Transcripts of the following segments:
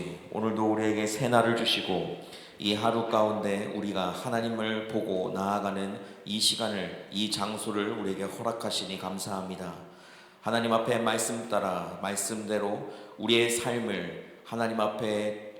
아버지, 오늘도 우리에게 새 날을 주시고 이 하루 가운데 우리가 하나님을 보고 나아가는 이 시간을, 이 장소를 우리에게 허락하시니 감사합니다. 하나님 앞에 말씀 따라 말씀대로 우리의 삶을 하나님 앞에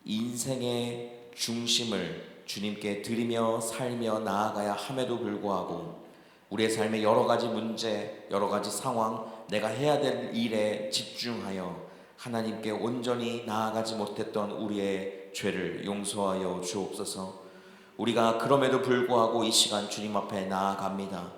인생의 중심을 주님께 드리며 살며 나아가야 함에도 불구하고 우리의 삶의 여러 가지 문제, 여러 가지 상황, 내가 해야 될 일에 집중하여 하나님께 온전히 나아가지 못했던 우리의 죄를 용서하여 주옵소서. 우리가 그럼에도 불구하고 이 시간 주님 앞에 나아갑니다.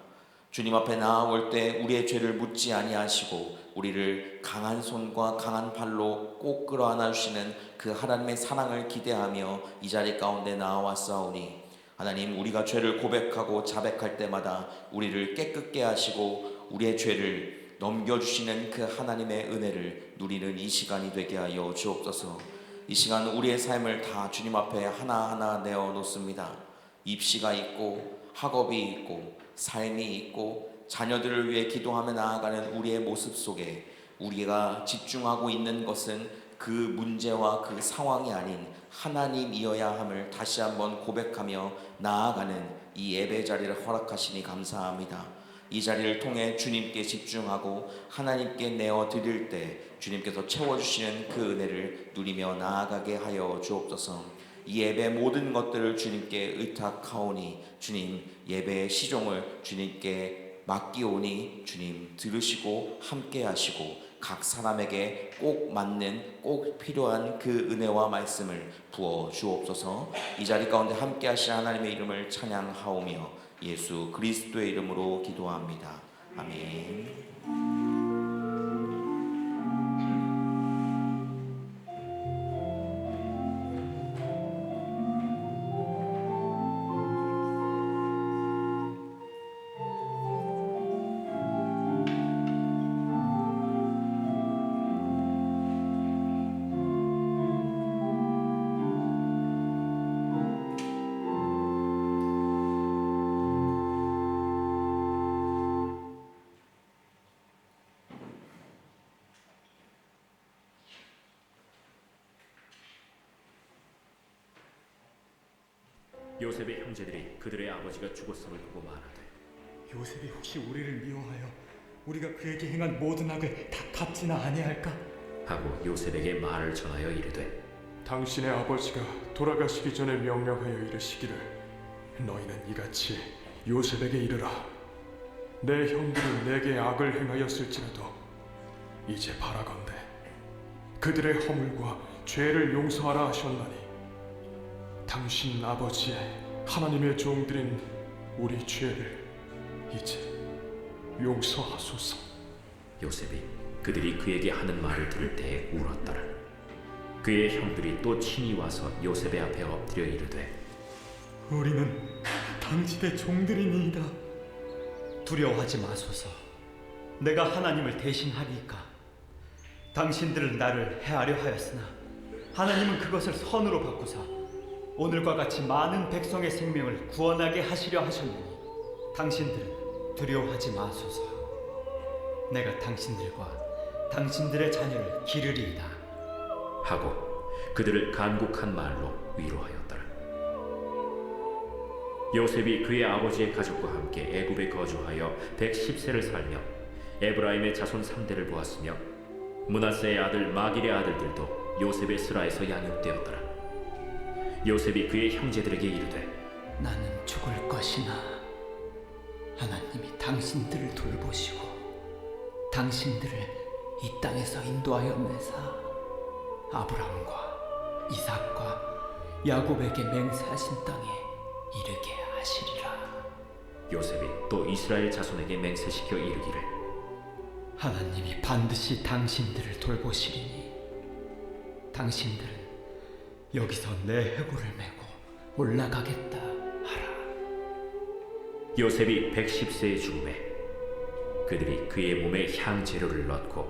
주님 앞에 나아올 때 우리의 죄를 묻지 아니하시고 우리를 강한 손과 강한 팔로 꼭 끌어안아 주시는 그 하나님의 사랑을 기대하며 이 자리 가운데 나와싸우니 하나님, 우리가 죄를 고백하고 자백할 때마다 우리를 깨끗게 하시고 우리의 죄를 넘겨주시는 그 하나님의 은혜를 누리는 이 시간이 되게 하여 주옵소서. 이 시간 우리의 삶을 다 주님 앞에 하나하나 내어놓습니다. 입시가 있고 학업이 있고 삶이 있고 자녀들을 위해 기도하며 나아가는 우리의 모습 속에 우리가 집중하고 있는 것은 그 문제와 그 상황이 아닌 하나님이어야 함을 다시 한번 고백하며 나아가는 이 예배 자리를 허락하시니 감사합니다. 이 자리를 통해 주님께 집중하고 하나님께 내어드릴 때 주님께서 채워주시는 그 은혜를 누리며 나아가게 하여 주옵소서. 이 예배의 모든 것들을 주님께 의탁하오니 주님, 예배의 시종을 주님께 맡기오니 주님 들으시고 함께 하시고 각 사람에게 꼭 맞는, 꼭 필요한 그 은혜와 말씀을 부어 주옵소서. 이 자리 가운데 함께 하신 하나님의 이름을 찬양하오며 예수 그리스도의 이름으로 기도합니다. 아멘. 요셉의 형제들이 그들의 아버지가 죽었음을 보고 말하되, 요셉이 혹시 우리를 미워하여 우리가 그에게 행한 모든 악을 다 갚지나 아니할까? 하고 요셉에게 말을 전하여 이르되, 당신의 아버지가 돌아가시기 전에 명령하여 이르시기를 너희는 이같이 요셉에게 이르라. 내 형들이 내게 악을 행하였을지라도 이제 바라건대 그들의 허물과 죄를 용서하라 하셨나니 당신 아버지의 하나님의 종들인 우리 죄를 이제 용서하소서. 요셉이 그들이 그에게 하는 말을 들을 때에 울었더라. 그의 형들이 또 친히 와서 요셉의 앞에 엎드려 이르되, 우리는 당신의 종들이니이다. 두려워하지 마소서. 내가 하나님을 대신하리이까. 당신들은 나를 해하려 하였으나 하나님은 그것을 선으로 바꾸사 오늘과 같이 많은 백성의 생명을 구원하게 하시려 하셨느니 당신들은 두려워하지 마소서. 내가 당신들과 당신들의 자녀를 기르리이다. 하고 그들을 간곡한 말로 위로하였더라. 요셉이 그의 아버지의 가족과 함께 애굽에 거주하여 110세를 살며 에브라임의 자손 3대를 보았으며 므낫세의 아들 마길의 아들들도 요셉의 스라에서 양육되었더라. 요셉이 그의 형제들에게 이르되, 나는 죽을 것이나 하나님이 당신들을 돌보시고 당신들을 이 땅에서 인도하였네사 아브라함과 이삭과 야곱에게 맹세하신 땅에 이르게 하시리라. 요셉이 또 이스라엘 자손에게 맹세시켜 이르기를, 하나님이 반드시 당신들을 돌보시리니 당신들은 여기서 내 해골을 메고 올라가겠다 하라. 요셉이 110세에 죽음에 그들이 그의 몸에 향재료를 넣고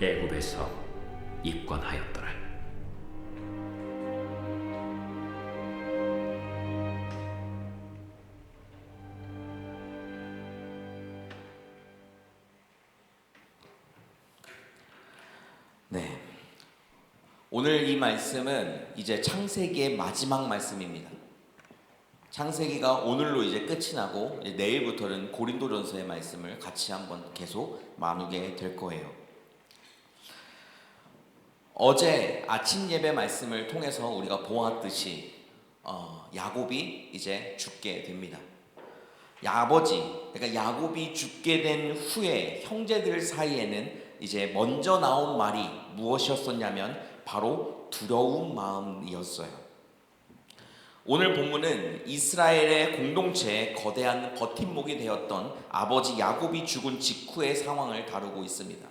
애굽에서 입건하였더라. 네, 오늘 이 말씀은 이제 창세기의 마지막 말씀입니다. 창세기가 오늘로 이제 끝이 나고 이제 내일부터는 고린도전서의 말씀을 같이 한번 계속 나누게 될 거예요. 어제 아침 예배 말씀을 통해서 우리가 보았듯이 야곱이 이제 죽게 됩니다. 그러니까 야곱이 죽게 된 후에 형제들 사이에는 이제 먼저 나온 말이 무엇이었었냐면 바로 두려운 마음이었어요. 오늘 본문은 이스라엘의 공동체의 거대한 버팀목이 되었던 아버지 야곱이 죽은 직후의 상황을 다루고 있습니다.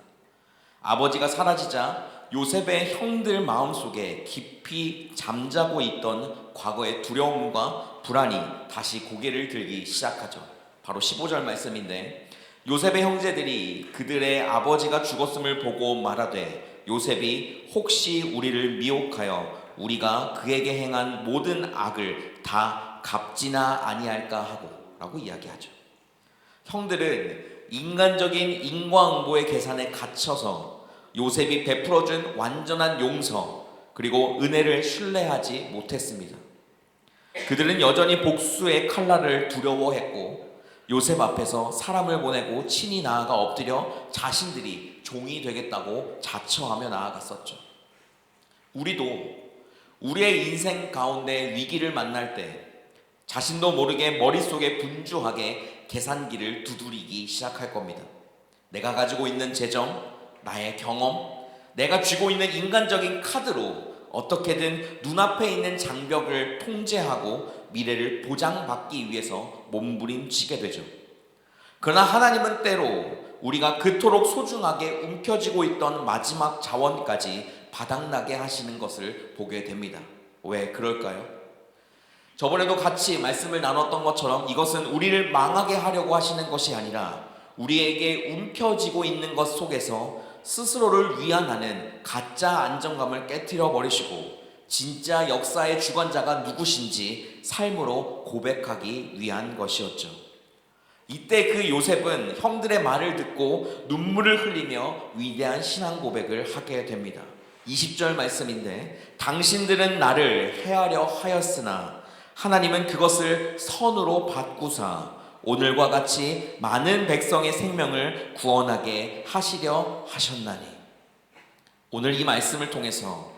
아버지가 사라지자 요셉의 형들 마음속에 깊이 잠자고 있던 과거의 두려움과 불안이 다시 고개를 들기 시작하죠. 바로 15절 말씀인데, 요셉의 형제들이 그들의 아버지가 죽었음을 보고 말하되 요셉이 혹시 우리를 미혹하여 우리가 그에게 행한 모든 악을 다 갚지나 아니할까 하고 라고 이야기하죠. 형들은 인간적인 인과응보의 계산에 갇혀서 요셉이 베풀어준 완전한 용서 그리고 은혜를 신뢰하지 못했습니다. 그들은 여전히 복수의 칼날을 두려워했고 요셉 앞에서 사람을 보내고 친히 나아가 엎드려 자신들이 종이 되겠다고 자처하며 나아갔었죠. 우리도 우리의 인생 가운데 위기를 만날 때 자신도 모르게 머릿속에 분주하게 계산기를 두드리기 시작할 겁니다. 내가 가지고 있는 재정, 나의 경험, 내가 쥐고 있는 인간적인 카드로 어떻게든 눈앞에 있는 장벽을 통제하고 미래를 보장받기 위해서 몸부림치게 되죠. 그러나 하나님은 때로 우리가 그토록 소중하게 움켜쥐고 있던 마지막 자원까지 바닥나게 하시는 것을 보게 됩니다. 왜 그럴까요? 저번에도 같이 말씀을 나눴던 것처럼 이것은 우리를 망하게 하려고 하시는 것이 아니라 우리에게 움켜쥐고 있는 것 속에서 스스로를 위안하는 가짜 안정감을 깨트려 버리시고 진짜 역사의 주관자가 누구신지 삶으로 고백하기 위한 것이었죠. 이때 그 요셉은 형들의 말을 듣고 눈물을 흘리며 위대한 신앙 고백을 하게 됩니다. 20절 말씀인데, 당신들은 나를 해하려 하였으나 하나님은 그것을 선으로 바꾸사 오늘과 같이 많은 백성의 생명을 구원하게 하시려 하셨나니. 오늘 이 말씀을 통해서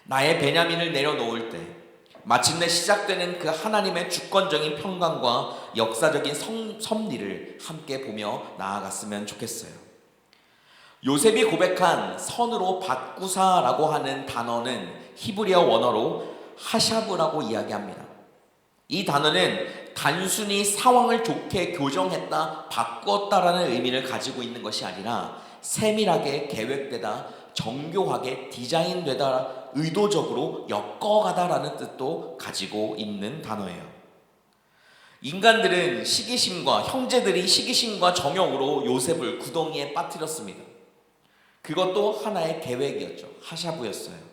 나의 베냐민을 내려놓을 때 마침내 시작되는 그 하나님의 주권적인 평강과 역사적인 섭리를 함께 보며 나아갔으면 좋겠어요. 요셉이 고백한 선으로 바꾸사라고 하는 단어는 히브리어 원어로 하샤브라고 이야기합니다. 이 단어는 단순히 상황을 좋게 교정했다, 바꿨다라는 의미를 가지고 있는 것이 아니라 세밀하게 계획되다, 정교하게 디자인되다, 의도적으로 엮어가다라는 뜻도 가지고 있는 단어예요. 인간들은 시기심과 형제들이 시기심과 정욕으로 요셉을 구덩이에 빠뜨렸습니다. 그것도 하나의 계획이었죠. 하샤브였어요.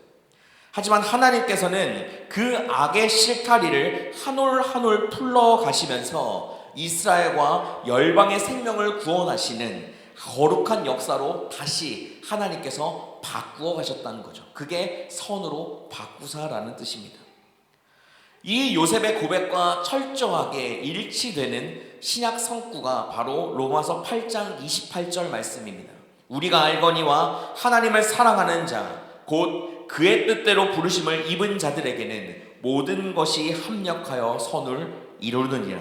하지만 하나님께서는 그 악의 실타리를 한 올 한 올 풀러가시면서 이스라엘과 열방의 생명을 구원하시는 거룩한 역사로 다시 하나님께서 바꾸어 가셨다는 거죠. 그게 선으로 바꾸사라는 뜻입니다. 이 요셉의 고백과 철저하게 일치되는 신약 성구가 바로 로마서 8장 28절 말씀입니다. 우리가 알거니와 하나님을 사랑하는 자 곧 그의 뜻대로 부르심을 입은 자들에게는 모든 것이 합력하여 선을 이루느니라.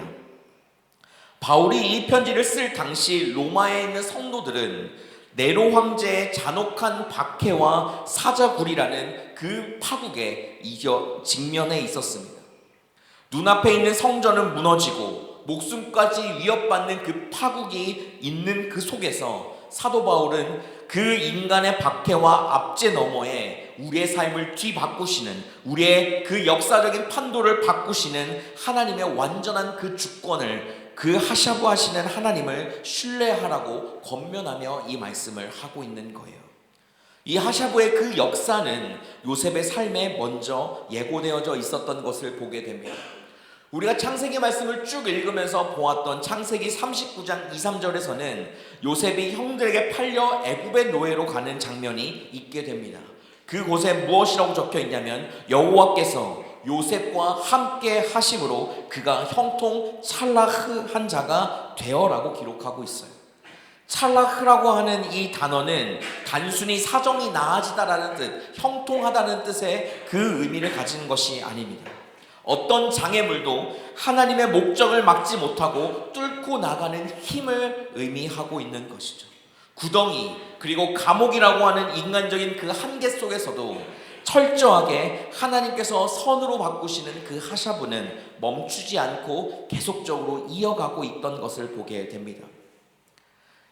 바울이 이 편지를 쓸 당시 로마에 있는 성도들은 네로 황제의 잔혹한 박해와 사자굴이라는 그 파국에 직면해 있었습니다. 눈앞에 있는 성전은 무너지고 목숨까지 위협받는 그 파국이 있는 그 속에서 사도 바울은 그 인간의 박해와 압제 너머에 우리의 삶을 뒤바꾸시는, 우리의 그 역사적인 판도를 바꾸시는 하나님의 완전한 그 주권을, 그 하샤브 하시는 하나님을 신뢰하라고 권면하며 이 말씀을 하고 있는 거예요. 이 하샤브의 그 역사는 요셉의 삶에 먼저 예고되어져 있었던 것을 보게 됩니다. 우리가 창세기 말씀을 쭉 읽으면서 보았던 창세기 39장 2, 3절에서는 요셉이 형들에게 팔려 애굽의 노예로 가는 장면이 있게 됩니다. 그곳에 무엇이라고 적혀 있냐면 여호와께서 요셉과 함께 하심으로 그가 형통 찰라흐한 자가 되어라고 기록하고 있어요. 찰라흐라고 하는 이 단어는 단순히 사정이 나아지다라는 뜻, 형통하다는 뜻의 그 의미를 가지는 것이 아닙니다. 어떤 장애물도 하나님의 목적을 막지 못하고 뚫고 나가는 힘을 의미하고 있는 것이죠. 구덩이 그리고 감옥이라고 하는 인간적인 그 한계 속에서도 철저하게 하나님께서 선으로 바꾸시는 그 하샤브는 멈추지 않고 계속적으로 이어가고 있던 것을 보게 됩니다.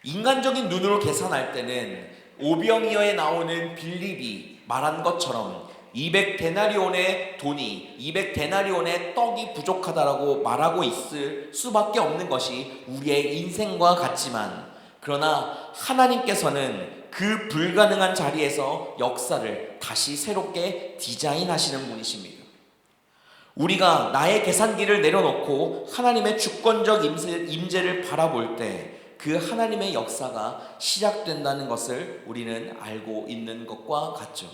인간적인 눈으로 계산할 때는 오병이어에 나오는 빌립이 말한 것처럼 200데나리온의 돈이 200데나리온의 떡이 부족하다라고 말하고 있을 수밖에 없는 것이 우리의 인생과 같지만, 그러나 하나님께서는 그 불가능한 자리에서 역사를 다시 새롭게 디자인하시는 분이십니다. 우리가 나의 계산기를 내려놓고 하나님의 주권적 임재를 바라볼 때 그 하나님의 역사가 시작된다는 것을 우리는 알고 있는 것과 같죠.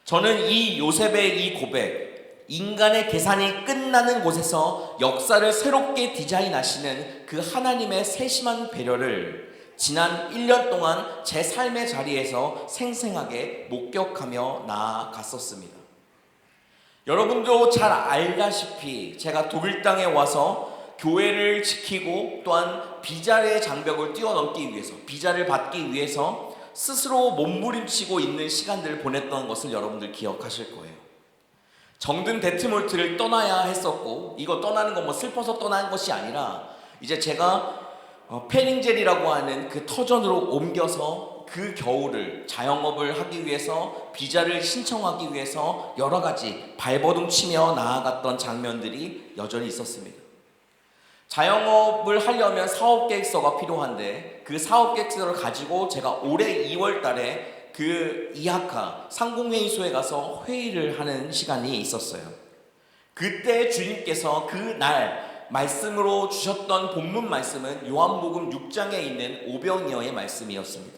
저는 이 요셉의 이 고백, 인간의 계산이 끝나는 곳에서 역사를 새롭게 디자인하시는 그 하나님의 세심한 배려를 지난 1년 동안 제 삶의 자리에서 생생하게 목격하며 나아갔었습니다. 여러분도 잘 알다시피 제가 독일 땅에 와서 교회를 지키고 또한 비자의 장벽을 뛰어넘기 위해서, 비자를 받기 위해서 스스로 몸부림치고 있는 시간들을 보냈던 것을 여러분들 기억하실 거예요. 정든 데트몰트를 떠나야 했었고, 이거 떠나는 건 뭐 슬퍼서 떠나는 것이 아니라 이제 제가 페링젤이라고 하는 그 터전으로 옮겨서 그 겨울을 자영업을 하기 위해서, 비자를 신청하기 위해서 여러 가지 발버둥 치며 나아갔던 장면들이 여전히 있었습니다. 자영업을 하려면 사업계획서가 필요한데 그 사업계획서를 가지고 제가 올해 2월 달에 그 이하카 상공회의소에 가서 회의를 하는 시간이 있었어요. 그때 주님께서 그날 말씀으로 주셨던 본문 말씀은 요한복음 6장에 있는 오병이어의 말씀이었습니다.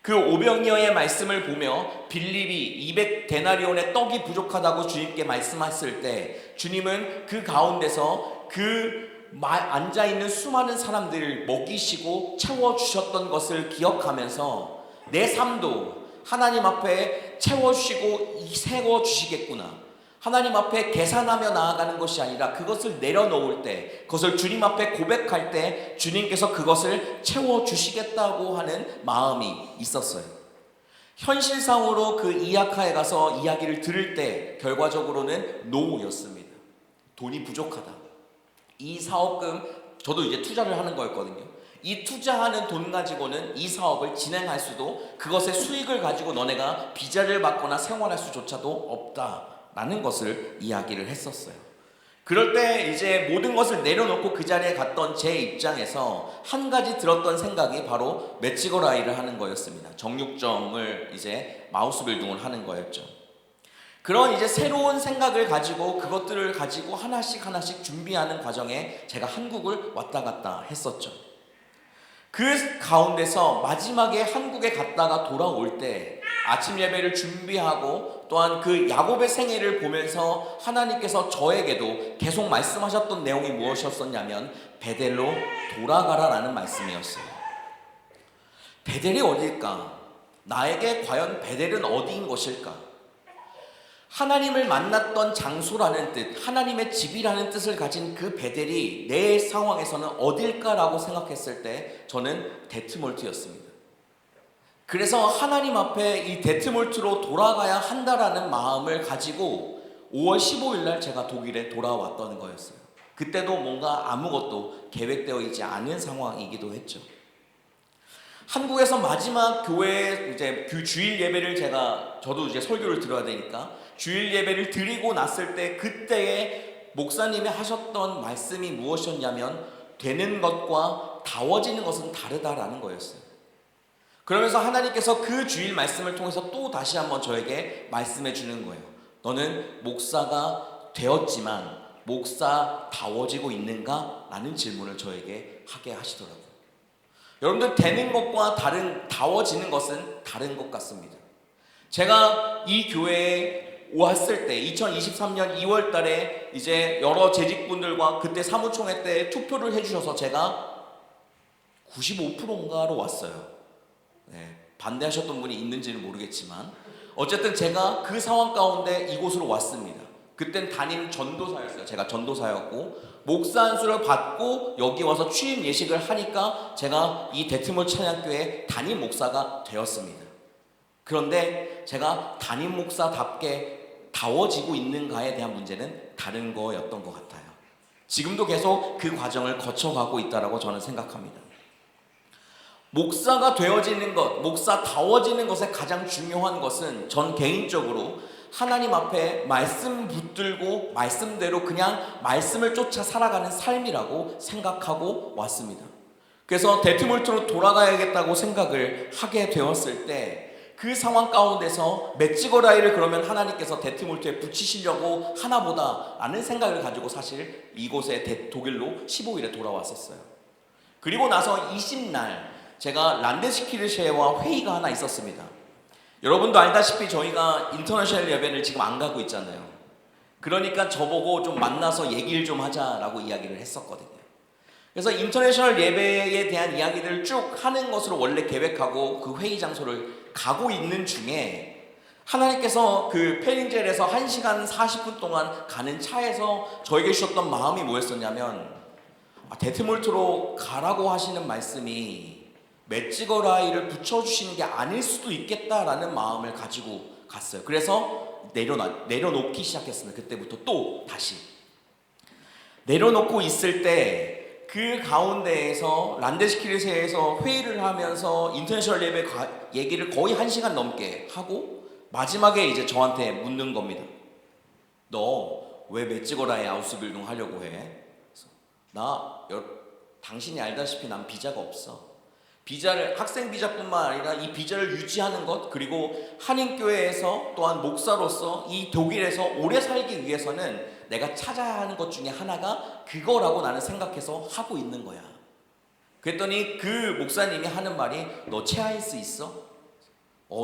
그 오병이어의 말씀을 보며 빌립이 200데나리온의 떡이 부족하다고 주님께 말씀했을 때 주님은 그 가운데서 그 앉아있는 수많은 사람들을 먹이시고 채워주셨던 것을 기억하면서 내 삶도 하나님 앞에 채워주시고 세워주시겠구나, 하나님 앞에 계산하며 나아가는 것이 아니라 그것을 내려놓을 때, 그것을 주님 앞에 고백할 때 주님께서 그것을 채워주시겠다고 하는 마음이 있었어요. 현실상으로 그 이아카에 가서 이야기를 들을 때 결과적으로는 노였습니다. 돈이 부족하다. 이 사업금, 저도 이제 투자를 하는 거였거든요. 이 투자하는 돈 가지고는 이 사업을 진행할 수도, 그것의 수익을 가지고 너네가 비자를 받거나 생활할 수조차도 없다라는 것을 이야기를 했었어요. 그럴 때 이제 모든 것을 내려놓고 그 자리에 갔던 제 입장에서 한 가지 들었던 생각이 바로 매치거라이를 하는 거였습니다. 정육점을 이제 마우스 빌딩을 하는 거였죠. 그런 이제 새로운 생각을 가지고 그것들을 가지고 하나씩 준비하는 과정에 제가 한국을 왔다 갔다 했었죠. 그 가운데서 마지막에 한국에 갔다가 돌아올 때 아침 예배를 준비하고 또한 그 야곱의 생애를 보면서 하나님께서 저에게도 계속 말씀하셨던 내용이 무엇이었었냐면 베델로 돌아가라라는 말씀이었어요. 베델이 어딜까? 나에게 과연 베델은 어디인 것일까? 하나님을 만났던 장소라는 뜻, 하나님의 집이라는 뜻을 가진 그 베델이 내 상황에서는 어딜까라고 생각했을 때 저는 데트몰트였습니다. 그래서 하나님 앞에 이 데트몰트로 돌아가야 한다라는 마음을 가지고 5월 15일 날 제가 독일에 돌아왔던 거였어요. 그때도 뭔가 아무것도 계획되어 있지 않은 상황이기도 했죠. 한국에서 마지막 교회 이제 그 주일 예배를 저도 이제 설교를 들어야 되니까 주일 예배를 드리고 났을 때 그때의 목사님이 하셨던 말씀이 무엇이었냐면 되는 것과 다워지는 것은 다르다라는 거였어요. 그러면서 하나님께서 그 주일 말씀을 통해서 또 다시 한번 저에게 말씀해 주는 거예요. 너는 목사가 되었지만 목사다워지고 있는가? 라는 질문을 저에게 하게 하시더라고요. 여러분들 되는 것과 다워지는 것은 다른 것 같습니다. 제가 이 교회에 왔을 때 2023년 2월 달에 이제 여러 재직분들과 그때 사무총회 때 투표를 해주셔서 제가 95%인가로 왔어요. 네, 반대하셨던 분이 있는지는 모르겠지만 어쨌든 제가 그 상황 가운데 이곳으로 왔습니다. 그땐 담임 전도사였어요. 제가 전도사였고 목사 안수를 받고 여기 와서 취임 예식을 하니까 제가 이 대트몰 찬양교회 담임 목사가 되었습니다. 그런데 제가 담임 목사답게 다워지고 있는가에 대한 문제는 다른 거였던 것 같아요. 지금도 계속 그 과정을 거쳐가고 있다고 저는 생각합니다. 목사가 되어지는 것, 목사다워지는 것의 가장 중요한 것은 전 개인적으로 하나님 앞에 말씀 붙들고 말씀대로 그냥 말씀을 쫓아 살아가는 삶이라고 생각하고 왔습니다. 그래서 데트몰트로 돌아가야겠다고 생각을 하게 되었을 때 그 상황 가운데서 맷지거라이를 그러면 하나님께서 데트몰트에 붙이시려고 하나보다 라는 생각을 가지고 사실 이곳에 독일로 15일에 돌아왔었어요. 그리고 나서 20날 제가 란데스키르셰와 회의가 하나 있었습니다. 여러분도 알다시피 저희가 인터내셔널 예배를 지금 안 가고 있잖아요. 그러니까 저보고 좀 만나서 얘기를 좀 하자라고 이야기를 했었거든요. 그래서 인터내셔널 예배에 대한 이야기를 쭉 하는 것으로 원래 계획하고 그 회의 장소를 가고 있는 중에 하나님께서 그 페닝젤에서 1시간 40분 동안 가는 차에서 저에게 주셨던 마음이 뭐였었냐면 데트몰트로 가라고 하시는 말씀이 맷지거라이를 붙여주시는 게 아닐 수도 있겠다라는 마음을 가지고 갔어요. 그래서 내려놓기 시작했습니다. 그때부터 또 다시 내려놓고 있을 때 그 가운데에서 란데스키르세에서 회의를 하면서 인터내셔널 예배 얘기를 거의 1시간 넘게 하고 마지막에 이제 저한테 묻는 겁니다. 너 왜 맷지거라이 아우스빌딩 하려고 해? 당신이 알다시피 난 비자가 없어. 비자를 학생 비자뿐만 아니라 이 비자를 유지하는 것, 그리고 한인교회에서 또한 목사로서 이 독일에서 오래 살기 위해서는 내가 찾아야 하는 것 중에 하나가 그거라고 나는 생각해서 하고 있는 거야. 그랬더니 그 목사님이 하는 말이 너 체하이스 있어?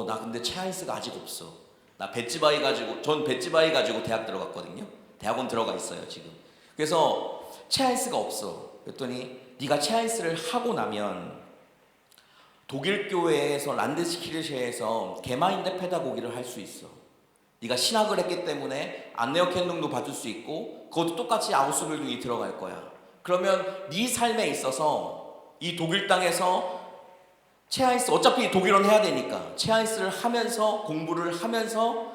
나 근데 체하이스가 아직 없어. 나 배지바이 가지고 대학 들어갔거든요. 대학원 들어가 있어요 지금. 그래서 체하이스가 없어. 그랬더니 네가 체하이스를 하고 나면 독일 교회에서 란데스키르셰에서 게마인데 페다고기를 할 수 있어. 네가 신학을 했기 때문에 안네어켄둥도 받을 수 있고 그것도 똑같이 아우스빌딩이 들어갈 거야. 그러면 네 삶에 있어서 이 독일 땅에서 체하이스, 어차피 독일어는 해야 되니까 체하이스를 하면서 공부를 하면서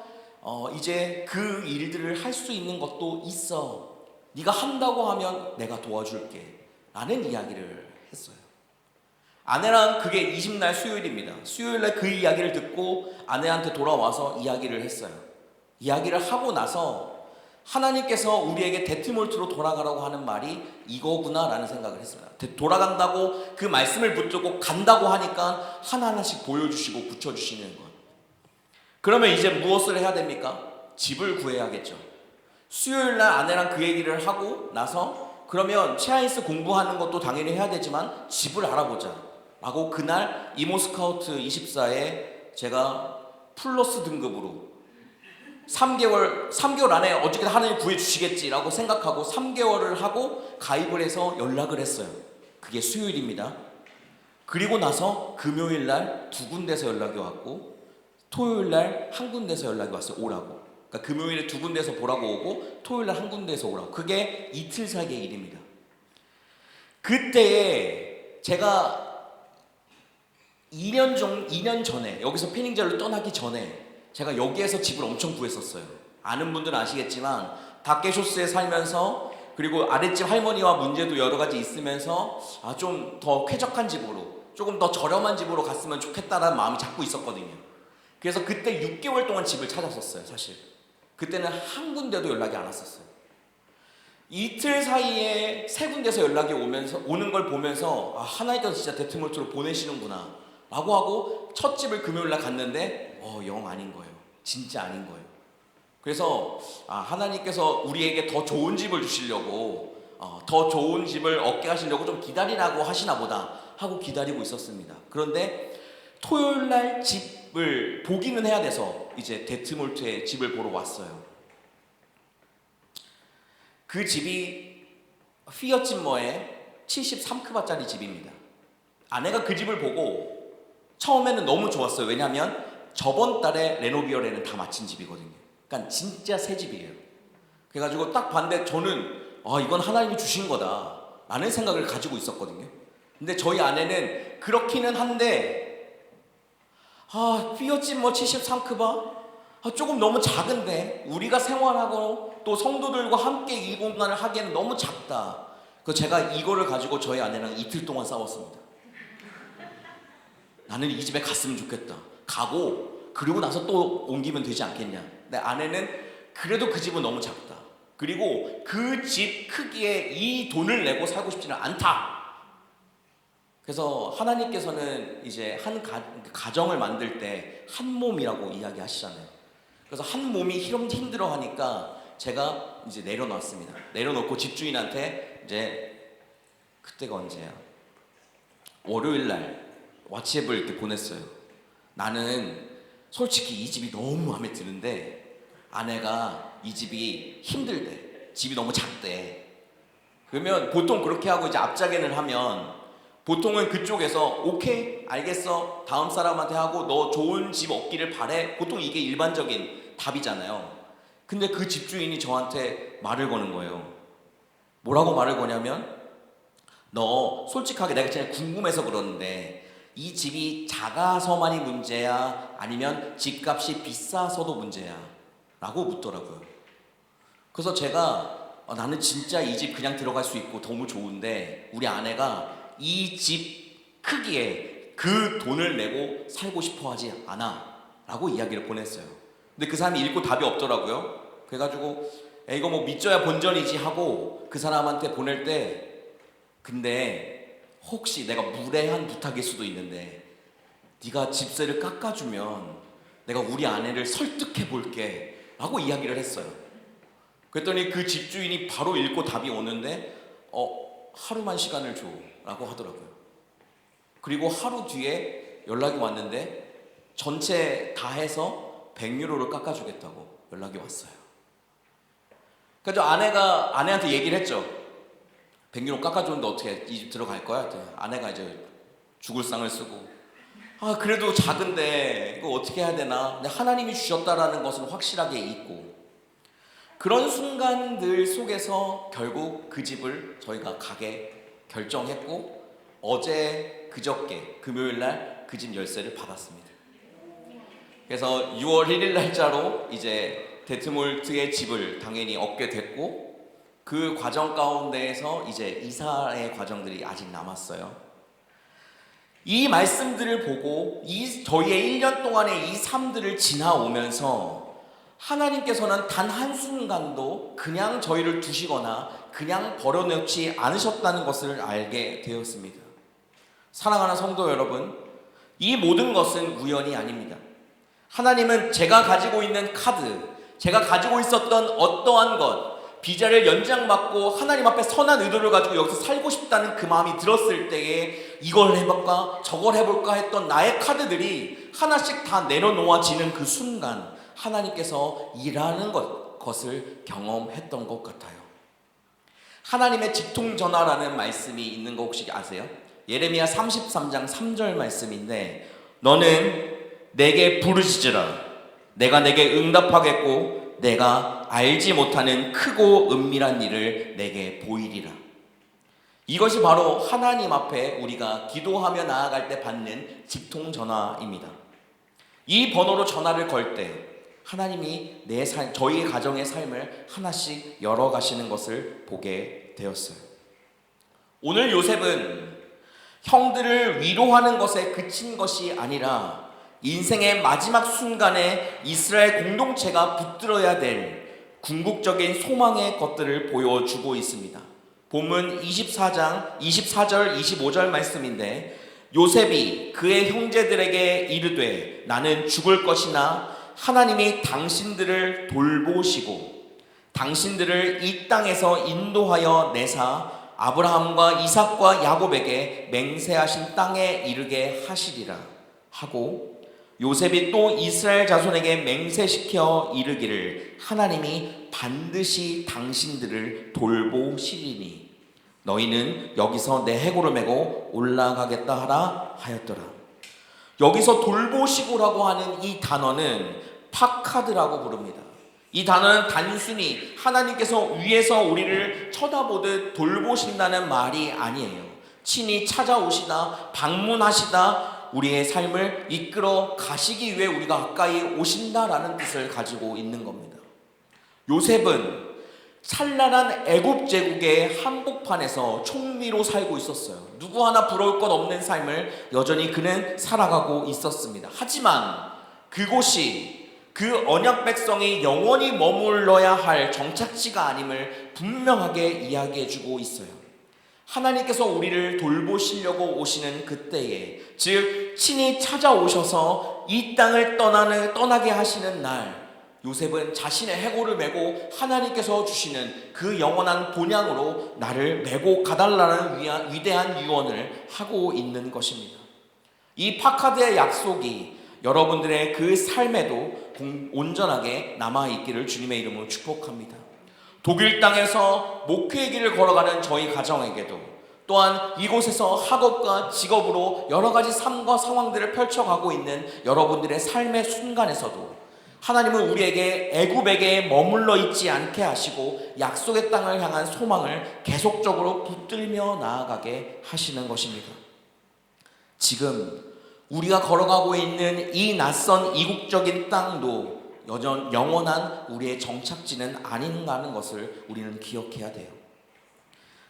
이제 그 일들을 할 수 있는 것도 있어. 네가 한다고 하면 내가 도와줄게 라는 이야기를 했어요. 아내랑 그게 20날 수요일입니다. 수요일날 그 이야기를 듣고 아내한테 돌아와서 이야기를 했어요. 이야기를 하고 나서 하나님께서 우리에게 데트몰트로 돌아가라고 하는 말이 이거구나 라는 생각을 했습니다. 돌아간다고 그 말씀을 붙들고 간다고 하니까 하나하나씩 보여주시고 붙여주시는 것. 그러면 이제 무엇을 해야 됩니까? 집을 구해야겠죠. 수요일날 아내랑 그 얘기를 하고 나서 그러면 체하이스 공부하는 것도 당연히 해야 되지만 집을 알아보자 라고 그날 이모스카우트 24에 제가 플러스 등급으로 3개월 안에 어떻게든 하나님 구해주시겠지라고 생각하고 3개월을 하고 가입을 해서 연락을 했어요. 그게 수요일입니다. 그리고 나서 금요일날 2군데서 연락이 왔고 토요일날 1군데서 연락이 왔어요. 오라고. 그러니까 금요일에 2군데서 보라고 오고 토요일날 1군데서 오라고. 그게 이틀 사이의 일입니다. 그때에 제가 2년 전에 여기서 피닝젤로 떠나기 전에 제가 여기에서 집을 엄청 구했었어요. 아는 분들은 아시겠지만 다케쇼스에 살면서 그리고 아랫집 할머니와 문제도 여러 가지 있으면서 좀 더 쾌적한 집으로 조금 더 저렴한 집으로 갔으면 좋겠다라는 마음이 자꾸 있었거든요. 그래서 그때 6개월 동안 집을 찾았었어요. 사실 그때는 한 군데도 연락이 안 왔었어요. 이틀 사이에 3군데서 연락이 오는 걸 보면서 하나님께서 진짜 데트몰트로 보내시는구나 라고 하고 첫 집을 금요일날 갔는데 영 아닌 거예요. 진짜 아닌 거예요. 그래서 하나님께서 우리에게 더 좋은 집을 주시려고 더 좋은 집을 얻게 하시려고 좀 기다리라고 하시나 보다 하고 기다리고 있었습니다. 그런데 토요일날 집을 집을 보기는 해야 돼서 이제 데트몰트에 집을 보러 왔어요. 그 집이 휘어찜머에 73크바짜리 집입니다. 아내가 그 집을 보고 처음에는 너무 좋았어요. 왜냐하면 저번 달에 레노비어레는 다 마친 집이거든요. 그러니까 진짜 새 집이에요. 그래가지고 딱 봤는데 저는 이건 하나님이 주신 거다 라는 생각을 가지고 있었거든요. 근데 저희 아내는 그렇기는 한데 휘어찜머 73크바? 조금 너무 작은데 우리가 생활하고 또 성도들과 함께 이 공간을 하기에는 너무 작다. 그래서 제가 이거를 가지고 저희 아내랑 이틀 동안 싸웠습니다. 나는 이 집에 갔으면 좋겠다. 가고 그리고 나서 또 옮기면 되지 않겠냐. 근데 아내는 그래도 그 집은 너무 작다. 그리고 그 집 크기에 이 돈을 내고 살고 싶지는 않다. 그래서 하나님께서는 이제 한 가정을 만들 때 한 몸이라고 이야기하시잖아요. 그래서 한 몸이 힘들어 하니까 제가 이제 내려놨습니다. 내려놓고 집주인한테 이제 그때가 언제야? 월요일 날 왓츠앱을 이렇게 보냈어요. 나는 솔직히 이 집이 너무 마음에 드는데 아내가 이 집이 힘들대. 집이 너무 작대. 그러면 보통 그렇게 하고 이제 앞자개를 하면 보통은 그쪽에서 오케이 알겠어 다음 사람한테 하고 너 좋은 집 얻기를 바래. 보통 이게 일반적인 답이잖아요. 근데 그 집주인이 저한테 말을 거는 거예요. 뭐라고 말을 거냐면 너 솔직하게 내가 진짜 궁금해서 그러는데 이 집이 작아서만이 문제야 아니면 집값이 비싸서도 문제야 라고 묻더라고요. 그래서 제가 나는 진짜 이 집 그냥 들어갈 수 있고 너무 좋은데 우리 아내가 이 집 크기에 그 돈을 내고 살고 싶어 하지 않아 라고 이야기를 보냈어요. 근데 그 사람이 읽고 답이 없더라고요. 그래가지고 이거 뭐 믿져야 본전이지 하고 그 사람한테 보낼 때 근데 혹시 내가 무례한 부탁일 수도 있는데 네가 집세를 깎아주면 내가 우리 아내를 설득해 볼게 라고 이야기를 했어요. 그랬더니 그 집주인이 바로 읽고 답이 오는데 하루만 시간을 줘 라고 하더라고요. 그리고 하루 뒤에 연락이 왔는데 전체 다 해서 100유로를 깎아주겠다고 연락이 왔어요. 그래서 아내가 아내한테 얘기를 했죠. 100유로 깎아줬는데 어떻게 이 집 들어갈 거야? 아내가 이제 죽을 상을 쓰고 그래도 작은데 이거 어떻게 해야 되나? 근데 하나님이 주셨다라는 것은 확실하게 있고 그런 순간들 속에서 결국 그 집을 저희가 가게 결정했고 그저께 금요일날 그 집 열쇠를 받았습니다. 그래서 6월 1일 날짜로 이제 데트몰트의 집을 당연히 얻게 됐고 그 과정 가운데에서 이제 이사의 과정들이 아직 남았어요. 이 말씀들을 보고 저희의 1년 동안의 이 삶들을 지나오면서 하나님께서는 단 한순간도 그냥 저희를 두시거나 그냥 버려놓지 않으셨다는 것을 알게 되었습니다. 사랑하는 성도 여러분, 이 모든 것은 우연이 아닙니다. 하나님은 제가 가지고 있는 카드, 제가 가지고 있었던 어떠한 것, 비자를 연장받고 하나님 앞에 선한 의도를 가지고 여기서 살고 싶다는 그 마음이 들었을 때에 이걸 해볼까 저걸 해볼까 했던 나의 카드들이 하나씩 다 내려놓아지는 그 순간 하나님께서 일하는 것을 경험했던 것 같아요. 하나님의 직통전화라는 말씀이 있는 거 혹시 아세요? 예레미야 33장 3절 말씀인데 너는 내게 부르짖으라 내가 내게 응답하겠고 내가 알지 못하는 크고 은밀한 일을 내게 보이리라. 이것이 바로 하나님 앞에 우리가 기도하며 나아갈 때 받는 직통전화입니다. 이 번호로 전화를 걸 때 하나님이 저희의 가정의 삶을 하나씩 열어가시는 것을 보게 되었어요. 오늘 요셉은 형들을 위로하는 것에 그친 것이 아니라 인생의 마지막 순간에 이스라엘 공동체가 붙들어야 될 궁극적인 소망의 것들을 보여주고 있습니다. 본문 24장 24절 25절 말씀인데 요셉이 그의 형제들에게 이르되 나는 죽을 것이나 하나님이 당신들을 돌보시고 당신들을 이 땅에서 인도하여 내사 아브라함과 이삭과 야곱에게 맹세하신 땅에 이르게 하시리라 하고 요셉이 또 이스라엘 자손에게 맹세시켜 이르기를 하나님이 반드시 당신들을 돌보시리니 너희는 여기서 내 해골을 메고 올라가겠다 하라 하였더라. 여기서 돌보시고라고 하는 이 단어는 파카드라고 부릅니다. 이 단어는 단순히 하나님께서 위에서 우리를 쳐다보듯 돌보신다는 말이 아니에요. 친히 찾아오시다, 방문하시다, 우리의 삶을 이끌어 가시기 위해 우리가 가까이 오신다라는 뜻을 가지고 있는 겁니다. 요셉은 찬란한 애굽 제국의 한복판에서 총리로 살고 있었어요. 누구 하나 부러울 것 없는 삶을 여전히 그는 살아가고 있었습니다. 하지만 그곳이 그 언약 백성이 영원히 머물러야 할 정착지가 아님을 분명하게 이야기해주고 있어요. 하나님께서 우리를 돌보시려고 오시는 그때에, 즉 친히 찾아오셔서 이 땅을 떠나게 하시는 날, 요셉은 자신의 해골을 메고 하나님께서 주시는 그 영원한 본향으로 나를 메고 가달라는 위대한 유언을 하고 있는 것입니다. 이 파카드의 약속이 여러분들의 그 삶에도 온전하게 남아있기를 주님의 이름으로 축복합니다. 독일 땅에서 목회의 길을 걸어가는 저희 가정에게도, 또한 이곳에서 학업과 직업으로 여러 가지 삶과 상황들을 펼쳐가고 있는 여러분들의 삶의 순간에서도 하나님은 우리에게 애굽에게 머물러 있지 않게 하시고 약속의 땅을 향한 소망을 계속적으로 붙들며 나아가게 하시는 것입니다. 지금 우리가 걸어가고 있는 이 낯선 이국적인 땅도 영원한 우리의 정착지는 아닌가는 것을 우리는 기억해야 돼요.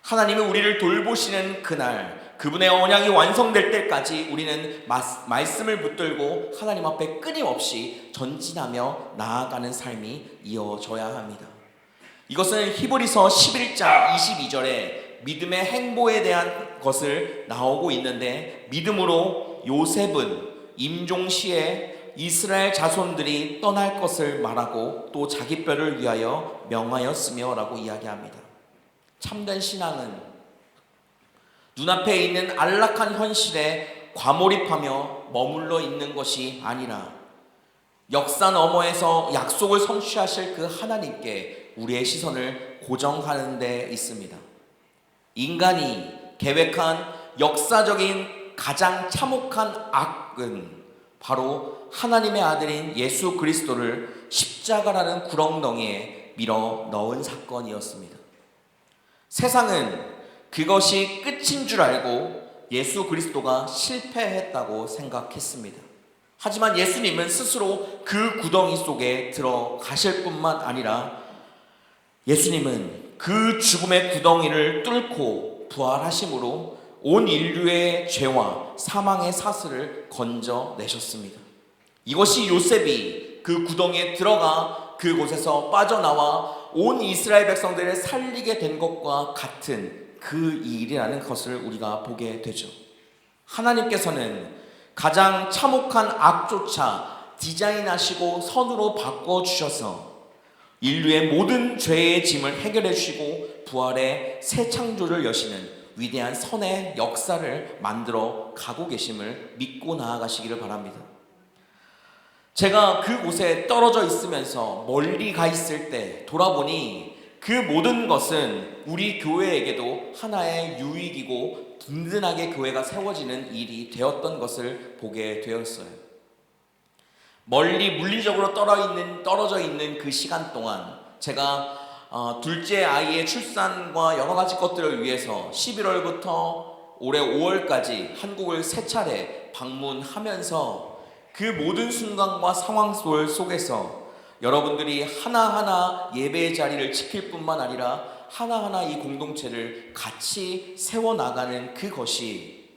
하나님이 우리를 돌보시는 그날, 그분의 언약이 완성될 때까지 우리는 말씀을 붙들고 하나님 앞에 끊임없이 전진하며 나아가는 삶이 이어져야 합니다. 이것은 히브리서 11장 22절에 믿음의 행보에 대한 것을 나오고 있는데, 믿음으로 요셉은 임종시에 이스라엘 자손들이 떠날 것을 말하고 또 자기 뼈를 위하여 명하였으며 라고 이야기합니다. 참된 신앙은 눈앞에 있는 안락한 현실에 과몰입하며 머물러 있는 것이 아니라 역사 너머에서 약속을 성취하실 그 하나님께 우리의 시선을 고정하는 데 있습니다. 인간이 계획한 역사적인 가장 참혹한 악은 바로 하나님의 아들인 예수 그리스도를 십자가라는 구렁텅이에 밀어 넣은 사건이었습니다. 세상은 그것이 끝인 줄 알고 예수 그리스도가 실패했다고 생각했습니다. 하지만 예수님은 스스로 그 구덩이 속에 들어가실 뿐만 아니라 예수님은 그 죽음의 구덩이를 뚫고 부활하심으로 온 인류의 죄와 사망의 사슬을 건져내셨습니다. 이것이 요셉이 그 구덩이에 들어가 그곳에서 빠져나와 온 이스라엘 백성들을 살리게 된 것과 같은 그 일이라는 것을 우리가 보게 되죠. 하나님께서는 가장 참혹한 악조차 디자인하시고 선으로 바꿔주셔서 인류의 모든 죄의 짐을 해결해 주시고 부활의 새 창조를 여시는 위대한 선의 역사를 만들어 가고 계심을 믿고 나아가시기를 바랍니다. 제가 그곳에 떨어져 있으면서 멀리 가 있을 때 돌아보니 그 모든 것은 우리 교회에게도 하나의 유익이고 든든하게 교회가 세워지는 일이 되었던 것을 보게 되었어요. 멀리 물리적으로 떨어져 있는 그 시간 동안 제가 둘째 아이의 출산과 여러 가지 것들을 위해서 11월부터 올해 5월까지 한국을 3차례 방문하면서 그 모든 순간과 상황 속에서 여러분들이 하나하나 예배의 자리를 지킬 뿐만 아니라 하나하나 이 공동체를 같이 세워나가는 그것이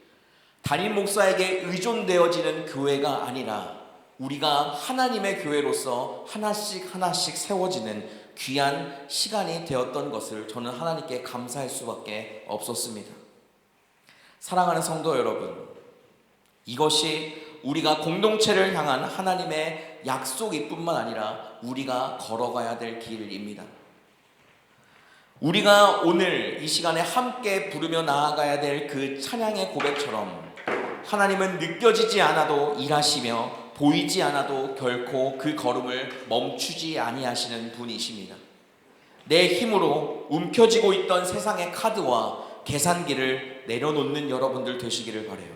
담임 목사에게 의존되어지는 교회가 아니라 우리가 하나님의 교회로서 하나씩 세워지는 귀한 시간이 되었던 것을 저는 하나님께 감사할 수밖에 없었습니다. 사랑하는 성도 여러분, 이것이 우리가 공동체를 향한 하나님의 약속일 뿐만 아니라 우리가 걸어가야 될 길입니다. 우리가 오늘 이 시간에 함께 부르며 나아가야 될 그 찬양의 고백처럼 하나님은 느껴지지 않아도 일하시며 보이지 않아도 결코 그 걸음을 멈추지 아니하시는 분이십니다. 내 힘으로 움켜쥐고 있던 세상의 카드와 계산기를 내려놓는 여러분들 되시기를 바라요.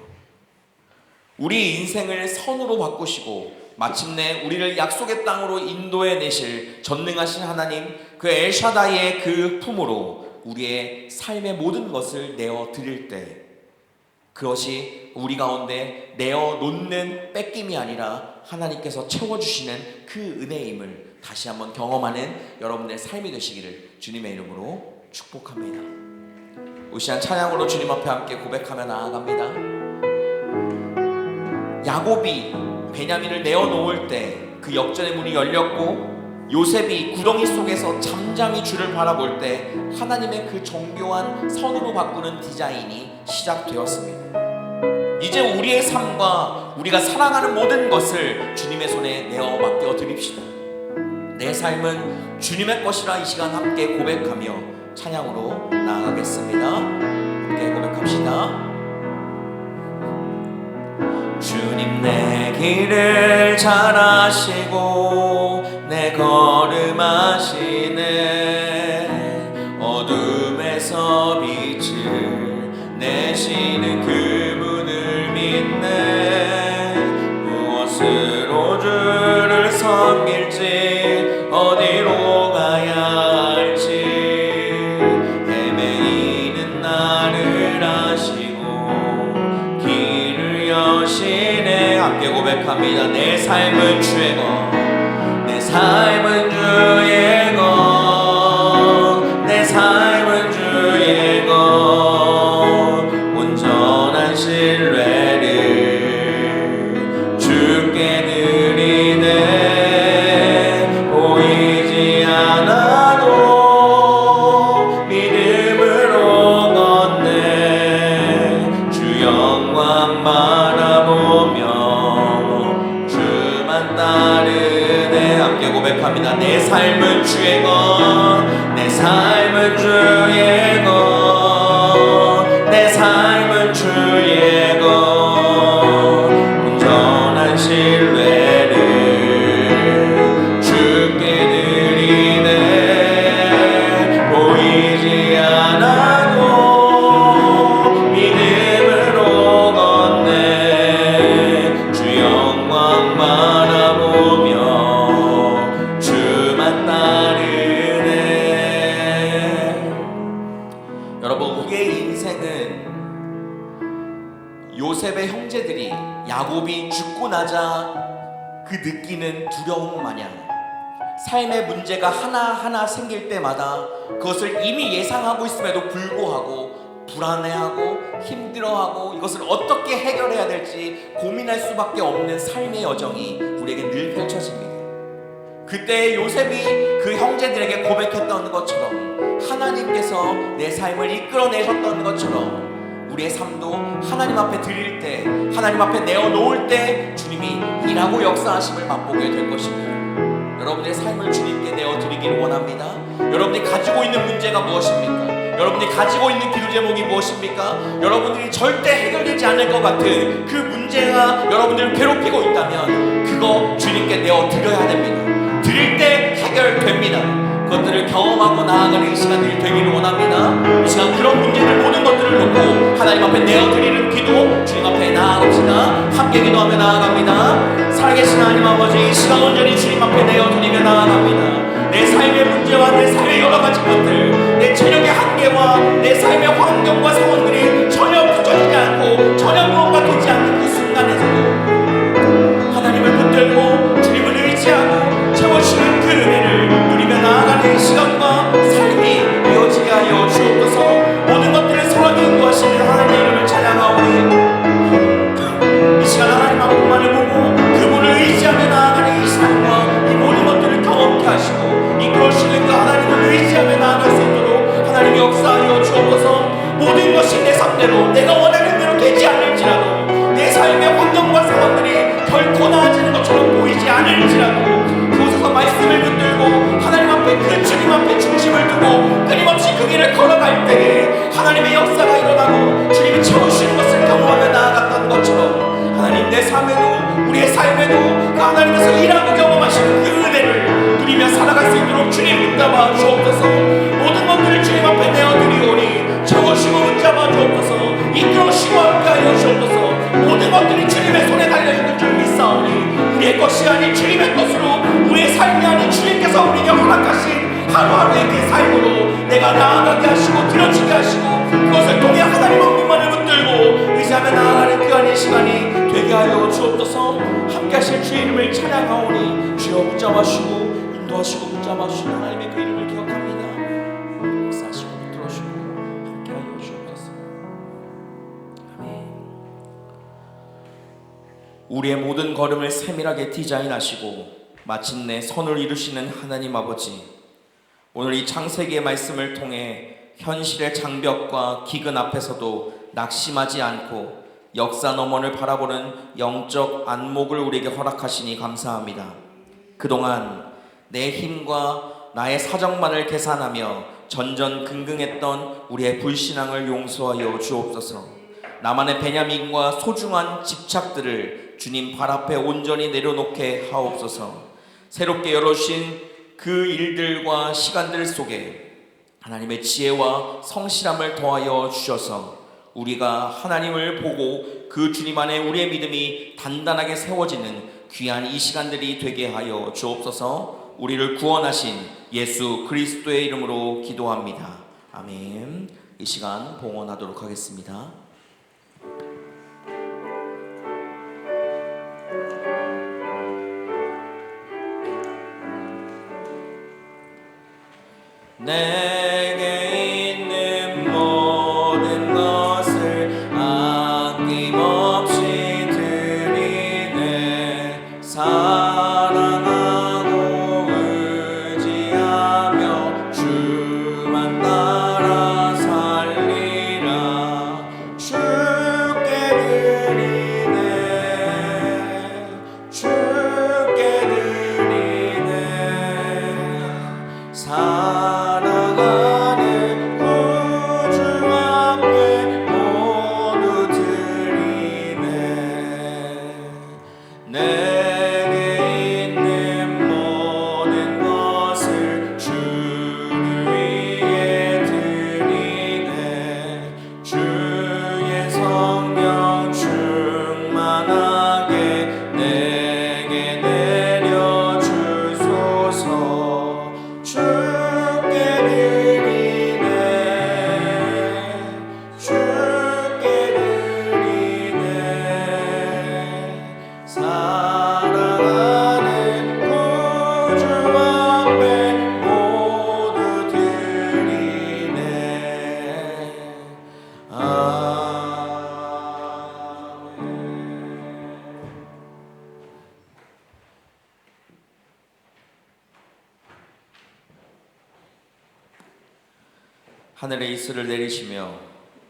우리 인생을 선으로 바꾸시고 마침내 우리를 약속의 땅으로 인도해 내실 전능하신 하나님, 그 엘샤다이의 그 품으로 우리의 삶의 모든 것을 내어 드릴 때, 그것이 우리 가운데 내어 놓는 뺏김이 아니라 하나님께서 채워주시는 그 은혜임을 다시 한번 경험하는 여러분의 삶이 되시기를 주님의 이름으로 축복합니다. 이 시간 찬양으로 주님 앞에 함께 고백하며 나아갑니다. 야곱이 베냐민을 내어놓을 때 그 역전의 문이 열렸고, 요셉이 구덩이 속에서 잠잠히 주를 바라볼 때 하나님의 그 정교한 선으로 바꾸는 디자인이 시작되었습니다. 이제 우리의 삶과 우리가 사랑하는 모든 것을 주님의 손에 내어 맡겨 드립시다. 내 삶은 주님의 것이라 이 시간 함께 고백하며 찬양으로 나아가겠습니다. 함께 고백합시다. 주님 내 길을 잘 아시고 내 걸음 아시네. 어둠에서 빛을 내시는 그분을 믿네. 무엇으로 주를 섬길지 어디로 가야 할지 헤매이는 나를 아시고 길을 여시네. 함께 고백합니다. 내 삶은 주의 것, 내 삶은 주의 것, 내 삶은 주의 것. 온전한 신뢰를 주께 드리네. 보이지 않아도 믿음으로 걷네. 주 영광 바라보며 주만 따르네. 함께 고백합니다. 내 삶은 주의 것, 내 삶은 주의 것, 내 삶은 주의 것. 온전한 신뢰를 주께 드리네. 보이지 않아도 믿음으로 걷네. 주 영광 바라보며 주만 따르네. 여러분, 우리의 인생은 요셉의 형제들이 야곱이 죽고 나자 그 느끼는 두려움 마냥 삶의 문제가 하나하나 생길 때마다 그것을 이미 예상하고 있음에도 불구하고 불안해하고 힘들어하고 이것을 어떻게 해결해야 될지 고민할 수밖에 없는 삶의 여정이 우리에게 늘 펼쳐집니다. 그때 요셉이 그 형제들에게 고백했던 것처럼, 하나님께서 내 삶을 이끌어내셨던 것처럼 우리의 삶도 하나님 앞에 드릴 때, 하나님 앞에 내어놓을 때 주님이 일하고 역사하심을 맛보게 될 것입니다. 여러분의 삶을 주님께 내어드리기를 원합니다. 여러분이 가지고 있는 문제가 무엇입니까? 여러분이 가지고 있는 기도 제목이 무엇입니까? 여러분들이 절대 해결되지 않을 것 같은 그 문제가 여러분들을 괴롭히고 있다면 그거 주님께 내어드려야 됩니다. 드릴 때 해결됩니다. 그것들을 경험하고 나아가는 이 시간들이 되기를 원합니다. 이 시간 그런 문제들 모든 것들을 놓고 하나님 앞에 내어드리는 기도, 주님 앞에 나아갑시다. 함께 기도하며 나아갑니다. 살아계신 하나님 아버지, 이 시간 온전히 주님 앞에 내어드리며 나아갑니다. 내 삶의 문제와 내 삶의 여러 가지 것들, 내 체력의 한계와 내 삶의 환경과 상황들이 전혀 붙여지지 않고 전혀 무언가 되지 않는 그 순간에서도 하나님을 붙들고 주님을 의지하고 채워주시는 그 은혜를 누리며 나아가는 시간과 삶이 이어지게 하여 주옵소서. 모든 것들을 선하게 인도하시는 하나님의 이름을 찬양하오니 이 시간 하나님 앞만을 보고 그분을 의지하며 나아가는 이 삶과 이 모든 것들 하나님께서 일하고 경험하시는 그 은혜를 누리며 살아갈 수 있도록 주님 붙잡아 주옵소서. 모든 것들을 주님 앞에 내어드리오니 채우시고 붙잡아 주옵소서. 이끌어시고 함께하여 주옵소서. 모든 것들이 주님의 손에 달려있는 줄 믿사오니 우리의 것이 아닌 주님의 것으로, 우리의 삶이 아닌 주님께서 우리에게 허락하신 하루하루의 그 삶으로 내가 나아가게 하시고 드러지게 하시고 그것을 통해 하나님 한 분만을 붙들고 의지하며 나아가는 그 안의 시간이 되게 하여 주옵소서. 함께 하실 주의 이름을 찬양하오니 주여 붙잡아주시고 인도하시고 붙잡아주시는 하나님의 그 이름을 기억합니다. 역사하시고 붙들어주시고 함께 하여 주옵소서. 아멘. 우리의 모든 걸음을 세밀하게 디자인하시고 마침내 선을 이루시는 하나님 아버지, 오늘 이 창세기의 말씀을 통해 현실의 장벽과 기근 앞에서도 낙심하지 않고 역사 너머를 바라보는 영적 안목을 우리에게 허락하시니 감사합니다. 그동안 내 힘과 나의 사정만을 계산하며 전전긍긍했던 우리의 불신앙을 용서하여 주옵소서. 나만의 베냐민과 소중한 집착들을 주님 발 앞에 온전히 내려놓게 하옵소서. 새롭게 열어주신 그 일들과 시간들 속에 하나님의 지혜와 성실함을 더하여 주셔서 우리가 하나님을 보고 그 주님 안에 우리의 믿음이 단단하게 세워지는 귀한 이 시간들이 되게 하여 주옵소서. 우리를 구원하신 예수 그리스도의 이름으로 기도합니다. 아멘. 이 시간 봉헌하도록 하겠습니다. 내게 있는 모든 것을 아낌없이 드리네. 사랑하고 의지하며 주만 따라 살리라. 주께 드리네. 주께 드리네. 사랑하는 구주 앞에 모두 드리네. 내게 있는 모든 것을 주를 위해 드리네. 주의 성령 충만하게 내게 내려주소서. 주께 드리네. 주께 드리네. 사랑하는 구주 앞에 모두 드리네. 아멘. 하늘의 이슬을 내리시며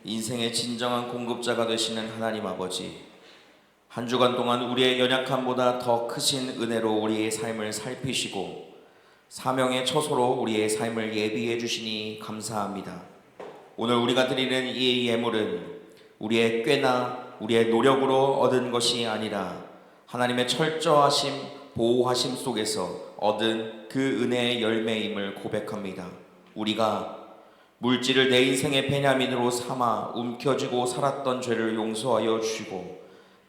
인생의 진정한 공급자가 되시는 하나님 아버지, 한 주간 동안 우리의 연약함보다 더 크신 은혜로 우리의 삶을 살피시고 사명의 처소로 우리의 삶을 예비해 주시니 감사합니다. 오늘 우리가 드리는 이 예물은 우리의 꾀나 우리의 노력으로 얻은 것이 아니라 하나님의 철저하심, 보호하심 속에서 얻은 그 은혜의 열매임을 고백합니다. 우리가 물질을 내 인생의 베냐민으로 삼아 움켜쥐고 살았던 죄를 용서하여 주시고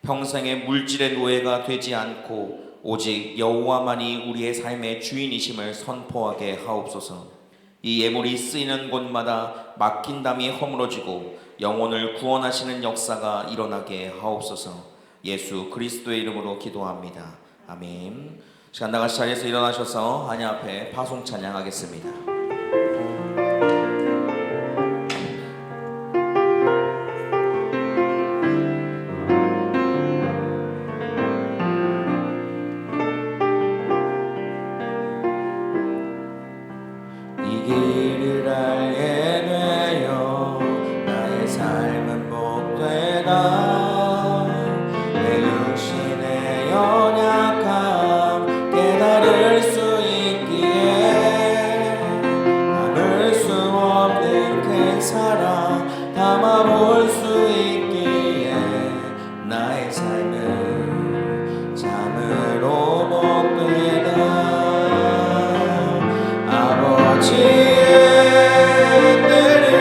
평생의 물질의 노예가 되지 않고 오직 여호와만이 우리의 삶의 주인이심을 선포하게 하옵소서. 이 예물이 쓰이는 곳마다 막힌 담이 허물어지고 영혼을 구원하시는 역사가 일어나게 하옵소서. 예수 그리스도의 이름으로 기도합니다. 아멘. 시간 나가시 자리에서 일어나셔서 하나님 앞에 파송 찬양하겠습니다. 이 길을 알게 되어 나의 삶은 복되다. 내 육신의 연약함 깨달을 수 있기에 아버지의 때를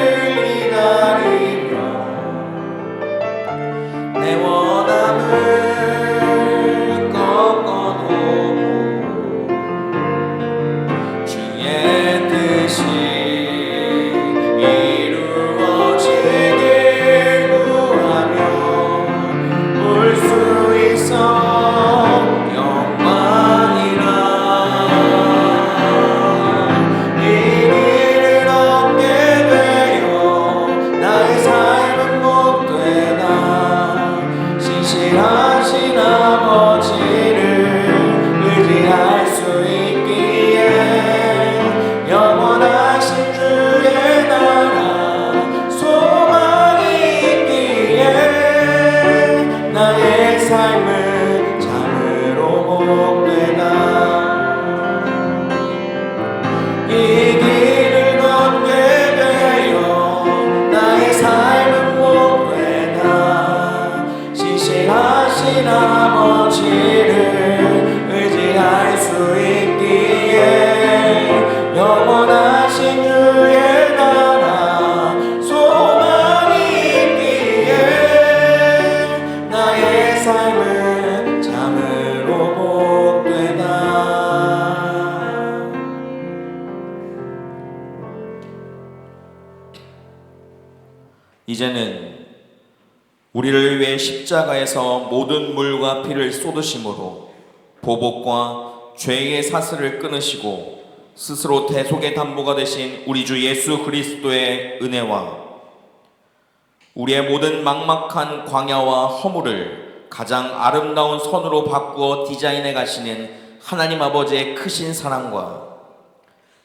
기다리며 내 원함을 꺾어놓고 주의 뜻이 이루어지길 구하며 올 수 있어 영광이라. 이 길을 얻게 되어 나의 삶은 못되나 신실하신 아버지를 의지할 수 있기에 영원하신 주의 나라 소망이 있기에 나의 삶은 참으로 복되다. 이 길을 걷게 되어 나의 삶은 복되다. 신실하신 아버지를 의지할 수 있기에 영원하신 주의 나라 소망이 있기에 나의 삶은 참으로 복되다. 이제는 우리를 위해 십자가에서 모든 물과 피를 쏟으심으로 보복과 죄의 사슬을 끊으시고 스스로 대속의 담보가 되신 우리 주 예수 그리스도의 은혜와 우리의 모든 막막한 광야와 허물을 가장 아름다운 선으로 바꾸어 디자인해 가시는 하나님 아버지의 크신 사랑과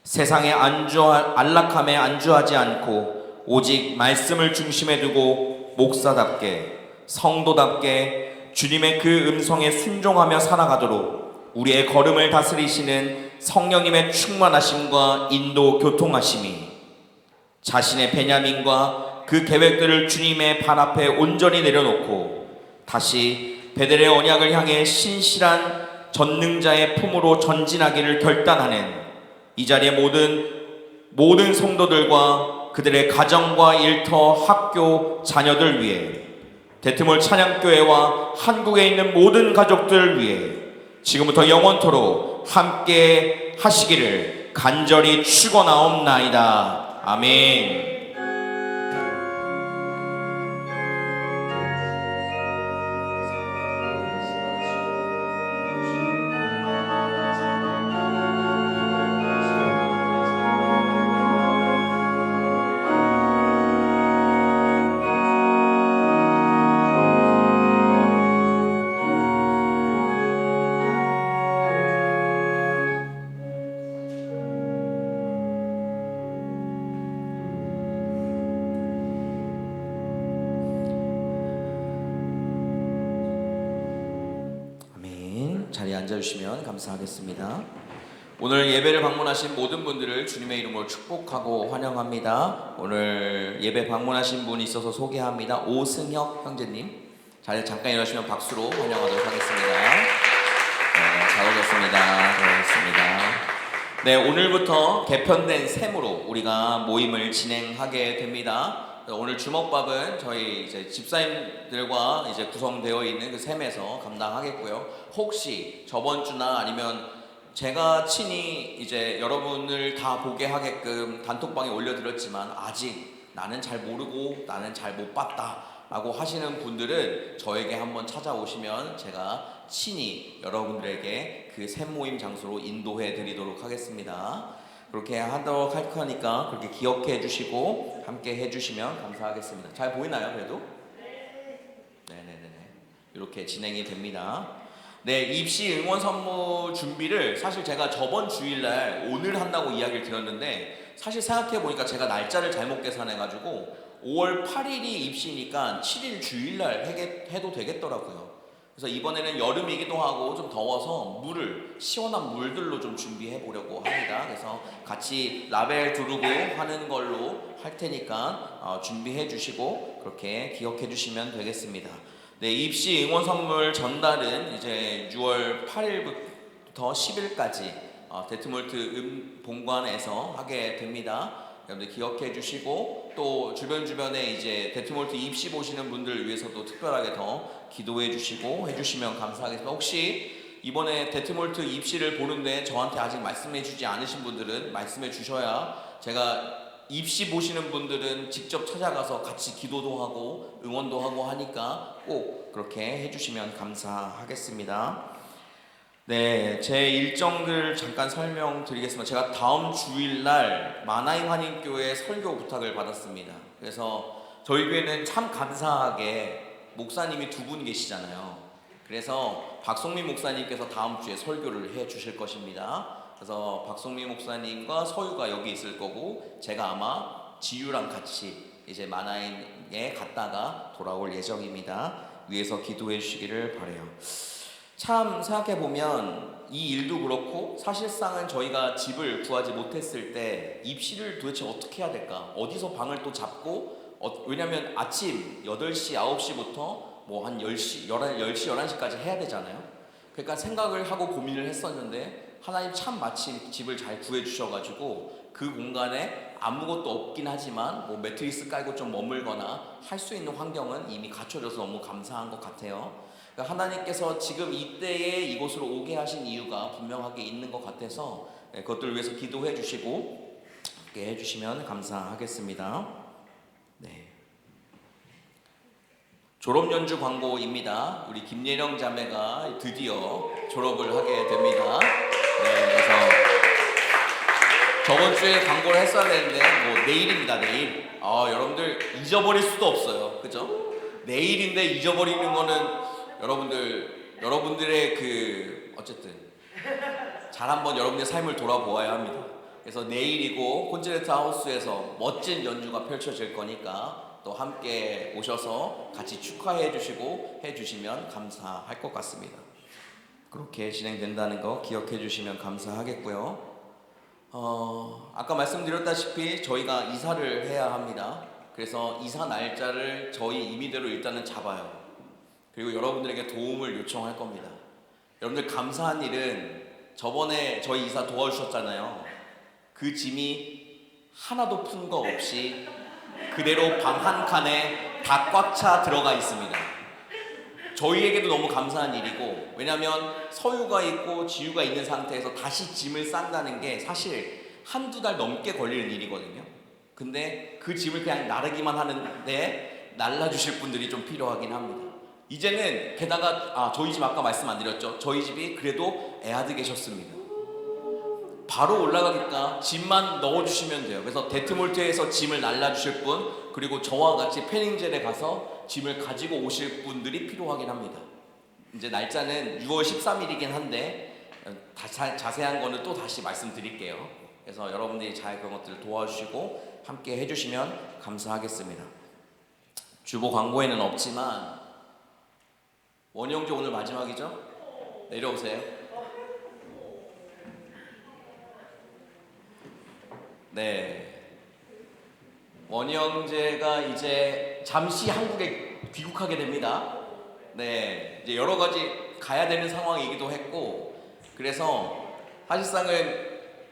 세상의 안락함에 안주하지 않고 오직 말씀을 중심에 두고 목사답게 성도답게 주님의 그 음성에 순종하며 살아가도록 우리의 걸음을 다스리시는 성령님의 충만하심과 인도 교통하심이 자신의 베냐민과 그 계획들을 주님의 발 앞에 온전히 내려놓고 다시 베델의 언약을 향해 신실한 전능자의 품으로 전진하기를 결단하는 이 자리의 모든 성도들과 그들의 가정과 일터, 학교, 자녀들 위해 대트몰 찬양교회와 한국에 있는 모든 가족들 위해 지금부터 영원토록 함께 하시기를 간절히 축원하옵나이다. 아멘. 자리에 앉아주시면 감사하겠습니다. 오늘 예배를 방문하신 모든 분들을 주님의 이름으로 축복하고 환영합니다. 오늘 예배 방문하신 분이 있어서 소개합니다. 오승혁 형제님, 자리에 잠깐 일어나시면 박수로 환영하도록 하겠습니다. 네, 잘 오셨습니다. 고맙습니다. 네, 오늘부터 개편된 셈으로 우리가 모임을 진행하게 됩니다. 오늘 주먹밥은 저희 이제 집사님들과 이제 구성되어 있는 그 셈에서 감당하겠고요. 혹시 저번 주나 아니면 제가 친히 이제 여러분을 다 보게 하게끔 단톡방에 올려드렸지만 아직 나는 잘 모르고 나는 잘 못 봤다 라고 하시는 분들은 저에게 한번 찾아오시면 제가 친히 여러분들에게 그 셈 모임 장소로 인도해 드리도록 하겠습니다. 그렇게 하도록 할 거니까 그렇게 기억해 주시고 함께 해 주시면 감사하겠습니다. 잘 보이나요, 그래도? 네네네. 이렇게 진행이 됩니다. 네, 입시 응원 선물 준비를 사실 제가 저번 주일날 오늘 한다고 이야기를 드렸는데 사실 생각해 보니까 제가 날짜를 잘못 계산해가지고 5월 8일이 입시니까 7일 주일날 해도 되겠더라고요. 그래서 이번에는 여름이기도 하고 좀 더워서 시원한 물들로 좀 준비해 보려고 합니다. 그래서 같이 라벨 두르고 하는 걸로 할 테니까 준비해 주시고 그렇게 기억해 주시면 되겠습니다. 네, 입시 응원 선물 전달은 이제 6월 8일부터 10일까지 데트몰트 본관에서 하게 됩니다. 여러분들 기억해 주시고 또 주변에 이제 데트몰트 입시 보시는 분들 위해서도 특별하게 더 기도해 주시고 해주시면 감사하겠습니다. 혹시 이번에 데트몰트 입시를 보는데 저한테 아직 말씀해 주지 않으신 분들은 말씀해 주셔야 제가 입시 보시는 분들은 직접 찾아가서 같이 기도도 하고 응원도 하고 하니까 꼭 그렇게 해주시면 감사하겠습니다. 네, 제 일정들 잠깐 설명드리겠습니다. 제가 다음 주일날 마나임 한인교회 설교 부탁을 받았습니다. 그래서 저희 교회는 참 감사하게 목사님이 두 분 계시잖아요. 그래서 박송민 목사님께서 다음 주에 설교를 해 주실 것입니다. 그래서 박송민 목사님과 서유가 여기 있을 거고 제가 아마 지유랑 같이 이제 마나임에 갔다가 돌아올 예정입니다. 위에서 기도해 주시기를 바라요. 참 생각해보면 이 일도 그렇고 사실상은 저희가 집을 구하지 못했을 때 입시를 도대체 어떻게 해야 될까? 어디서 방을 또 잡고 왜냐면 아침 8시, 9시부터 뭐 한 10시, 11시까지 해야 되잖아요. 그러니까 생각을 하고 고민을 했었는데 하나님 참 마침 집을 잘 구해주셔가지고 그 공간에 아무것도 없긴 하지만 뭐 매트리스 깔고 좀 머물거나 할 수 있는 환경은 이미 갖춰져서 너무 감사한 것 같아요. 하나님께서 지금 이때에 이곳으로 오게 하신 이유가 분명하게 있는 것 같아서 그것들을 위해서 기도해 주시고 함께 해주시면 감사하겠습니다. 네. 졸업 연주 광고입니다. 우리 김예령 자매가 드디어 졸업을 하게 됩니다. 네, 그래서 저번 주에 광고를 했어야 되는데 뭐 내일입니다. 내일. 여러분들 잊어버릴 수도 없어요. 그죠? 내일인데 잊어버리는 거는 여러분들의 그 어쨌든 잘 한번 여러분의 삶을 돌아보아야 합니다. 그래서 내일이고 콘체르토 하우스에서 멋진 연주가 펼쳐질 거니까 또 함께 오셔서 같이 축하해 주시고 해 주시면 감사할 것 같습니다. 그렇게 진행된다는 거 기억해 주시면 감사하겠고요. 아까 말씀드렸다시피 저희가 이사를 해야 합니다. 그래서 이사 날짜를 저희 임의대로 일단은 잡아요. 그리고 여러분들에게 도움을 요청할 겁니다. 여러분들 감사한 일은 저번에 저희 이사 도와주셨잖아요. 그 짐이 하나도 푼 거 없이 그대로 방 한 칸에 다 꽉 차 들어가 있습니다. 저희에게도 너무 감사한 일이고 왜냐하면 서유가 있고 지유가 있는 상태에서 다시 짐을 싼다는 게 사실 한두 달 넘게 걸리는 일이거든요. 근데 그 짐을 그냥 나르기만 하는데 날라주실 분들이 좀 필요하긴 합니다. 이제는 게다가 저희 집 아까 말씀 안 드렸죠? 저희 집이 그래도 애아드 계셨습니다. 바로 올라가니까 짐만 넣어주시면 돼요. 그래서 데트몰트에서 짐을 날라주실 분 그리고 저와 같이 패닝젤에 가서 짐을 가지고 오실 분들이 필요하긴 합니다. 이제 날짜는 6월 13일이긴 한데 자세한 거는 또 다시 말씀드릴게요. 그래서 여러분들이 잘 그런 것들을 도와주시고 함께 해주시면 감사하겠습니다. 주보 광고에는 없지만 원영재 오늘 마지막이죠? 내려오세요. 네. 원영재가 이제 잠시 한국에 귀국하게 됩니다. 네. 이제 여러 가지 가야 되는 상황이기도 했고, 그래서 사실상은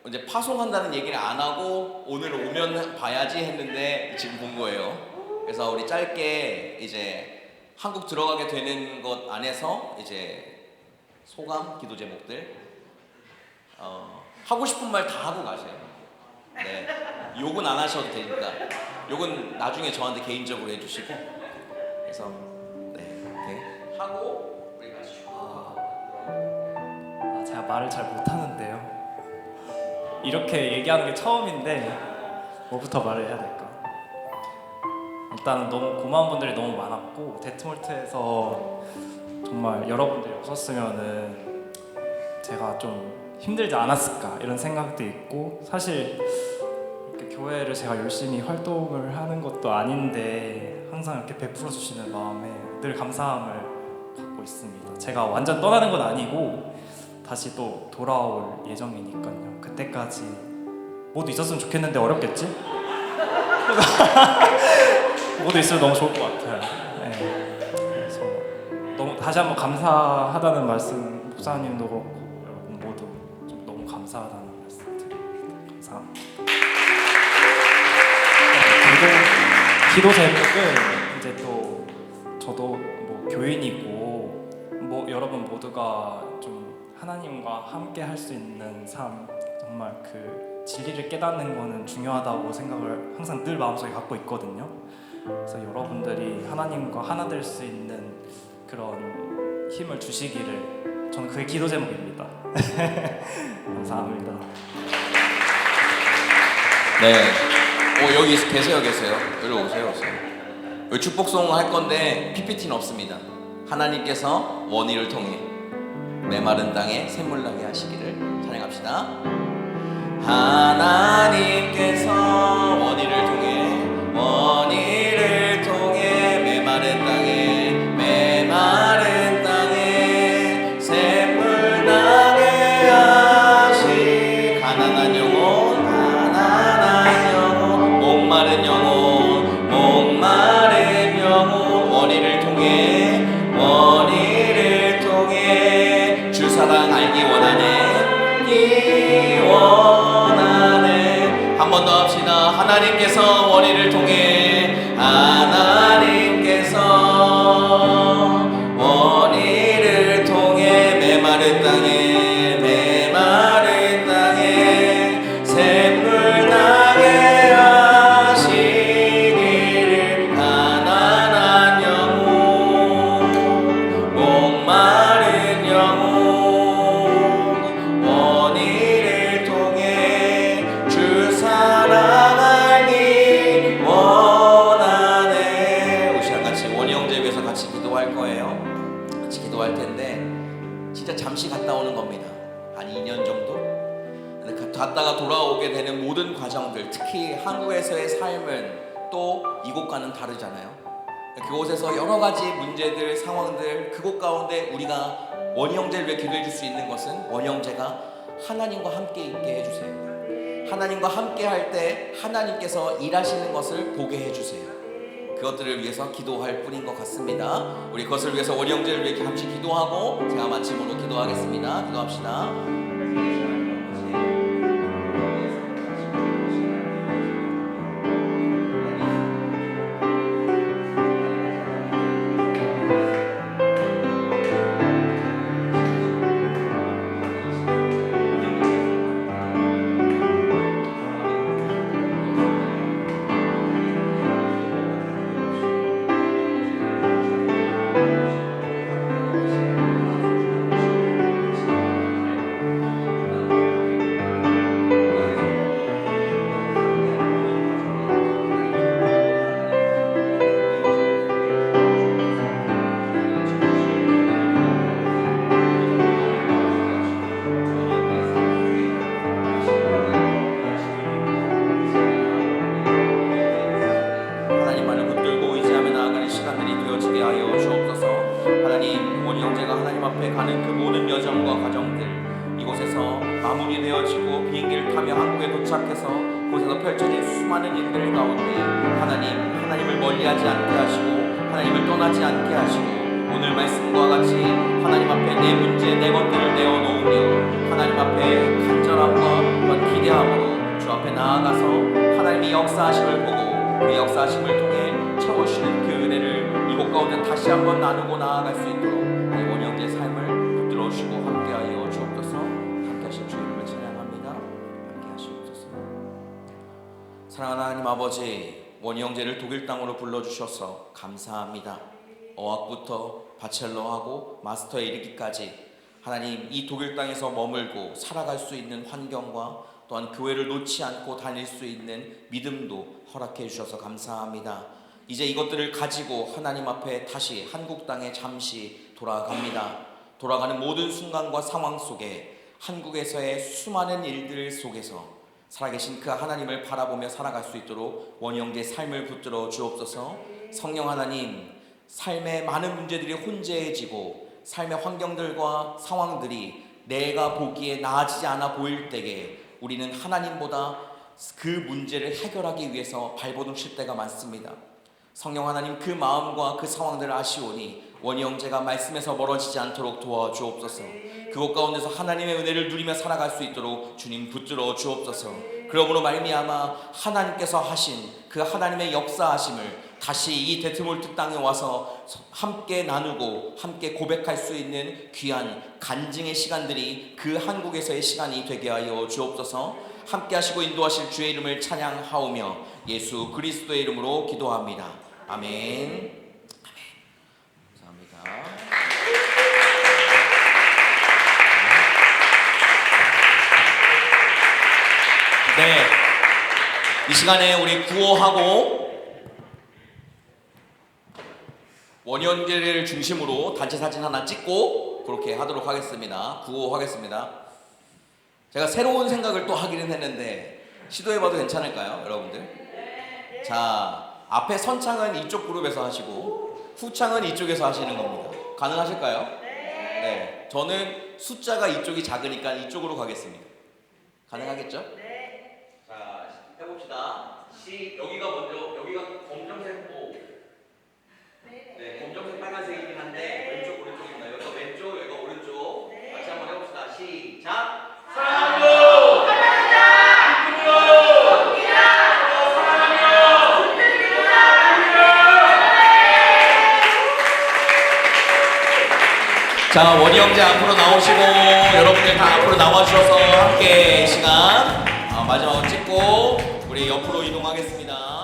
이제 파송한다는 얘기를 안 하고 오늘 오면 봐야지 했는데 지금 본 거예요. 그래서 우리 짧게 이제 한국 들어가게 되는 것 안에서 이제 소감, 기도 제목들 하고 싶은 말 다 하고 가세요. 네, 욕은 안 하셔도 되니까 욕은 나중에 저한테 개인적으로 해주시고 그래서 네 이렇게 하고 우리 같이 제가 말을 잘 못하는데요. 이렇게 얘기하는 게 처음인데 뭐부터 말을 해야 될까? 일단 너무 고마운 분들이 너무 많았고 데트몰트에서 정말 여러분들이 없었으면은 제가 좀 힘들지 않았을까 이런 생각도 있고 사실 이렇게 교회를 제가 열심히 활동을 하는 것도 아닌데 항상 이렇게 베풀어 주시는 마음에 늘 감사함을 갖고 있습니다. 제가 완전 떠나는 건 아니고 다시 또 돌아올 예정이니까요. 그때까지 모두 있었으면 좋겠는데 어렵겠지? 모두 있으면 너무 좋을 것 같아요. 네. 그래서 다시 한번 감사하다는 말씀 목사님도 그렇고 여러분 모두 좀 너무 감사하다는 감사합니다. 기도 제목은 이제 또 저도 뭐 교인이고 뭐 여러분 모두가 좀 하나님과 함께 할 수 있는 삶, 정말 그 진리를 깨닫는 거는 중요하다고 생각을 항상 늘 마음속에 갖고 있거든요. 그래서 여러분들이 하나님과 하나 될 수 있는 그런 힘을 주시기를, 저는 그게 기도 제목입니다. 감사합니다. 네. 여기 계세요. 여기 오세요. 여기 축복송 할 건데 PPT는 없습니다. 하나님께서 원의를 통해 메마른 땅에 샘물 나게 하시기를 찬양합시다. 하나님께서 원의를 통해 메마른 땅에 샘물 나게 하시 가난한 영혼 목마른 영혼 원의를 통해 주 사랑 알기 원하네 한 번 더 합시다. 하나님께서 원의를 통해 메마른 땅에 샘물 나게 하시기를 가난한 영혼 목마른 영혼 원의를 통해 주 사랑 알기 원하네. 우리 시간 같이 원희 형제 위해서 같이 기도할 거예요. 같이 기도할 텐데 진짜 잠시 갔다 오는 겁니다. 한 2년 정도? 갔다가 돌아오게 되는 모든 과정들, 특히 한국에서의 삶은 또 이곳과는 다르잖아요. 그곳에서 여러 가지 문제들, 상황들, 그곳 가운데 우리가 원희 형제를 위해 기도해 줄 수 있는 것은 원희 형제가 하나님과 함께 있게 해주세요. 하나님과 함께 할 때 하나님께서 일하시는 것을 보게 해주세요. 그것들을 위해서 기도할 뿐인 것 같습니다. 우리 그것을 위해서 원희 형제를 위해 같이 기도하고 제가 마침으로 기도하겠습니다. 기도합시다. 가는 그 모든 여정과 과정들, 이곳에서 마무리되어지고 비행기를 타며 한국에 도착해서 그곳에서 펼쳐진 수많은 일들 가운데 하나님을 멀리하지 않게 하시고 하나님을 떠나지 않게 하시고 오늘 말씀과 같이 하나님 앞에 내 문제, 내 것들을 내어놓으며 하나님 앞에 간절함과 또한 기대함으로 주 앞에 나아가서 하나님의 역사하심을 보고 그 역사하심을 통해 채워주시는 그 은혜를 이곳 가운데 다시 한번 나누고 나아갈 수 있도록 원희 형제의 삶을 붙들어 주시고 함께하여 주옵소서. 함께하신 주 이름을 찬양합니다. 함께하시옵소서. 사랑하는 하나님 아버지, 원희 형제를 독일 땅으로 불러주셔서 감사합니다. 어학부터 바첼러하고 마스터에 이르기까지 하나님 이 독일 땅에서 머물고 살아갈 수 있는 환경과 또한 교회를 놓지 않고 다닐 수 있는 믿음도 허락해 주셔서 감사합니다. 이제 이것들을 가지고 하나님 앞에 다시 한국 땅에 잠시 돌아갑니다. 돌아가는 모든 순간과 상황 속에 한국에서의 수많은 일들 속에서 살아계신 그 하나님을 바라보며 살아갈 수 있도록 원희 형제의 삶을 붙들어 주옵소서. 성령 하나님, 삶의 많은 문제들이 혼재해지고 삶의 환경들과 상황들이 내가 보기에 나아지지 않아 보일 때에 우리는 하나님보다 그 문제를 해결하기 위해서 발버둥 칠 때가 많습니다. 성령 하나님 그 마음과 그 상황들을 아시오니 원희 형제가 말씀에서 멀어지지 않도록 도와주옵소서. 그곳 가운데서 하나님의 은혜를 누리며 살아갈 수 있도록 주님 붙들어 주옵소서. 그러므로 말미암아 하나님께서 하신 그 하나님의 역사하심을 다시 이 데트몰트 땅에 와서 함께 나누고 함께 고백할 수 있는 귀한 간증의 시간들이 그 한국에서의 시간이 되게 하여 주옵소서. 함께 하시고 인도하실 주의 이름을 찬양하오며 예수 그리스도의 이름으로 기도합니다. 아멘. 감사합니다. 네, 이 시간에 우리 구호하고 원현계를 중심으로 단체 사진 하나 찍고 그렇게 하도록 하겠습니다. 구호하겠습니다. 제가 새로운 생각을 또 하기는 했는데 시도해봐도 괜찮을까요, 여러분들? 자, 앞에 선창은 이쪽 그룹에서 하시고 후창은 이쪽에서 하시는 겁니다. 가능하실까요? 네. 저는 숫자가 이쪽이 작으니까 이쪽으로 가겠습니다. 가능하겠죠? 자, 해봅시다. 여기가 먼저, 여기가 검정색 오. 네, 검정색 빨간색이긴 한데 왼쪽 오른쪽입니다. 여기가 왼쪽, 여기가 오른쪽. 다시 한번 해봅시다. 시작. 사랑하고 자, 원희 형제 앞으로 나오시고 여러분들 다 앞으로 나와주셔서 함께 이 시간 마지막으로 찍고 우리 옆으로 이동하겠습니다.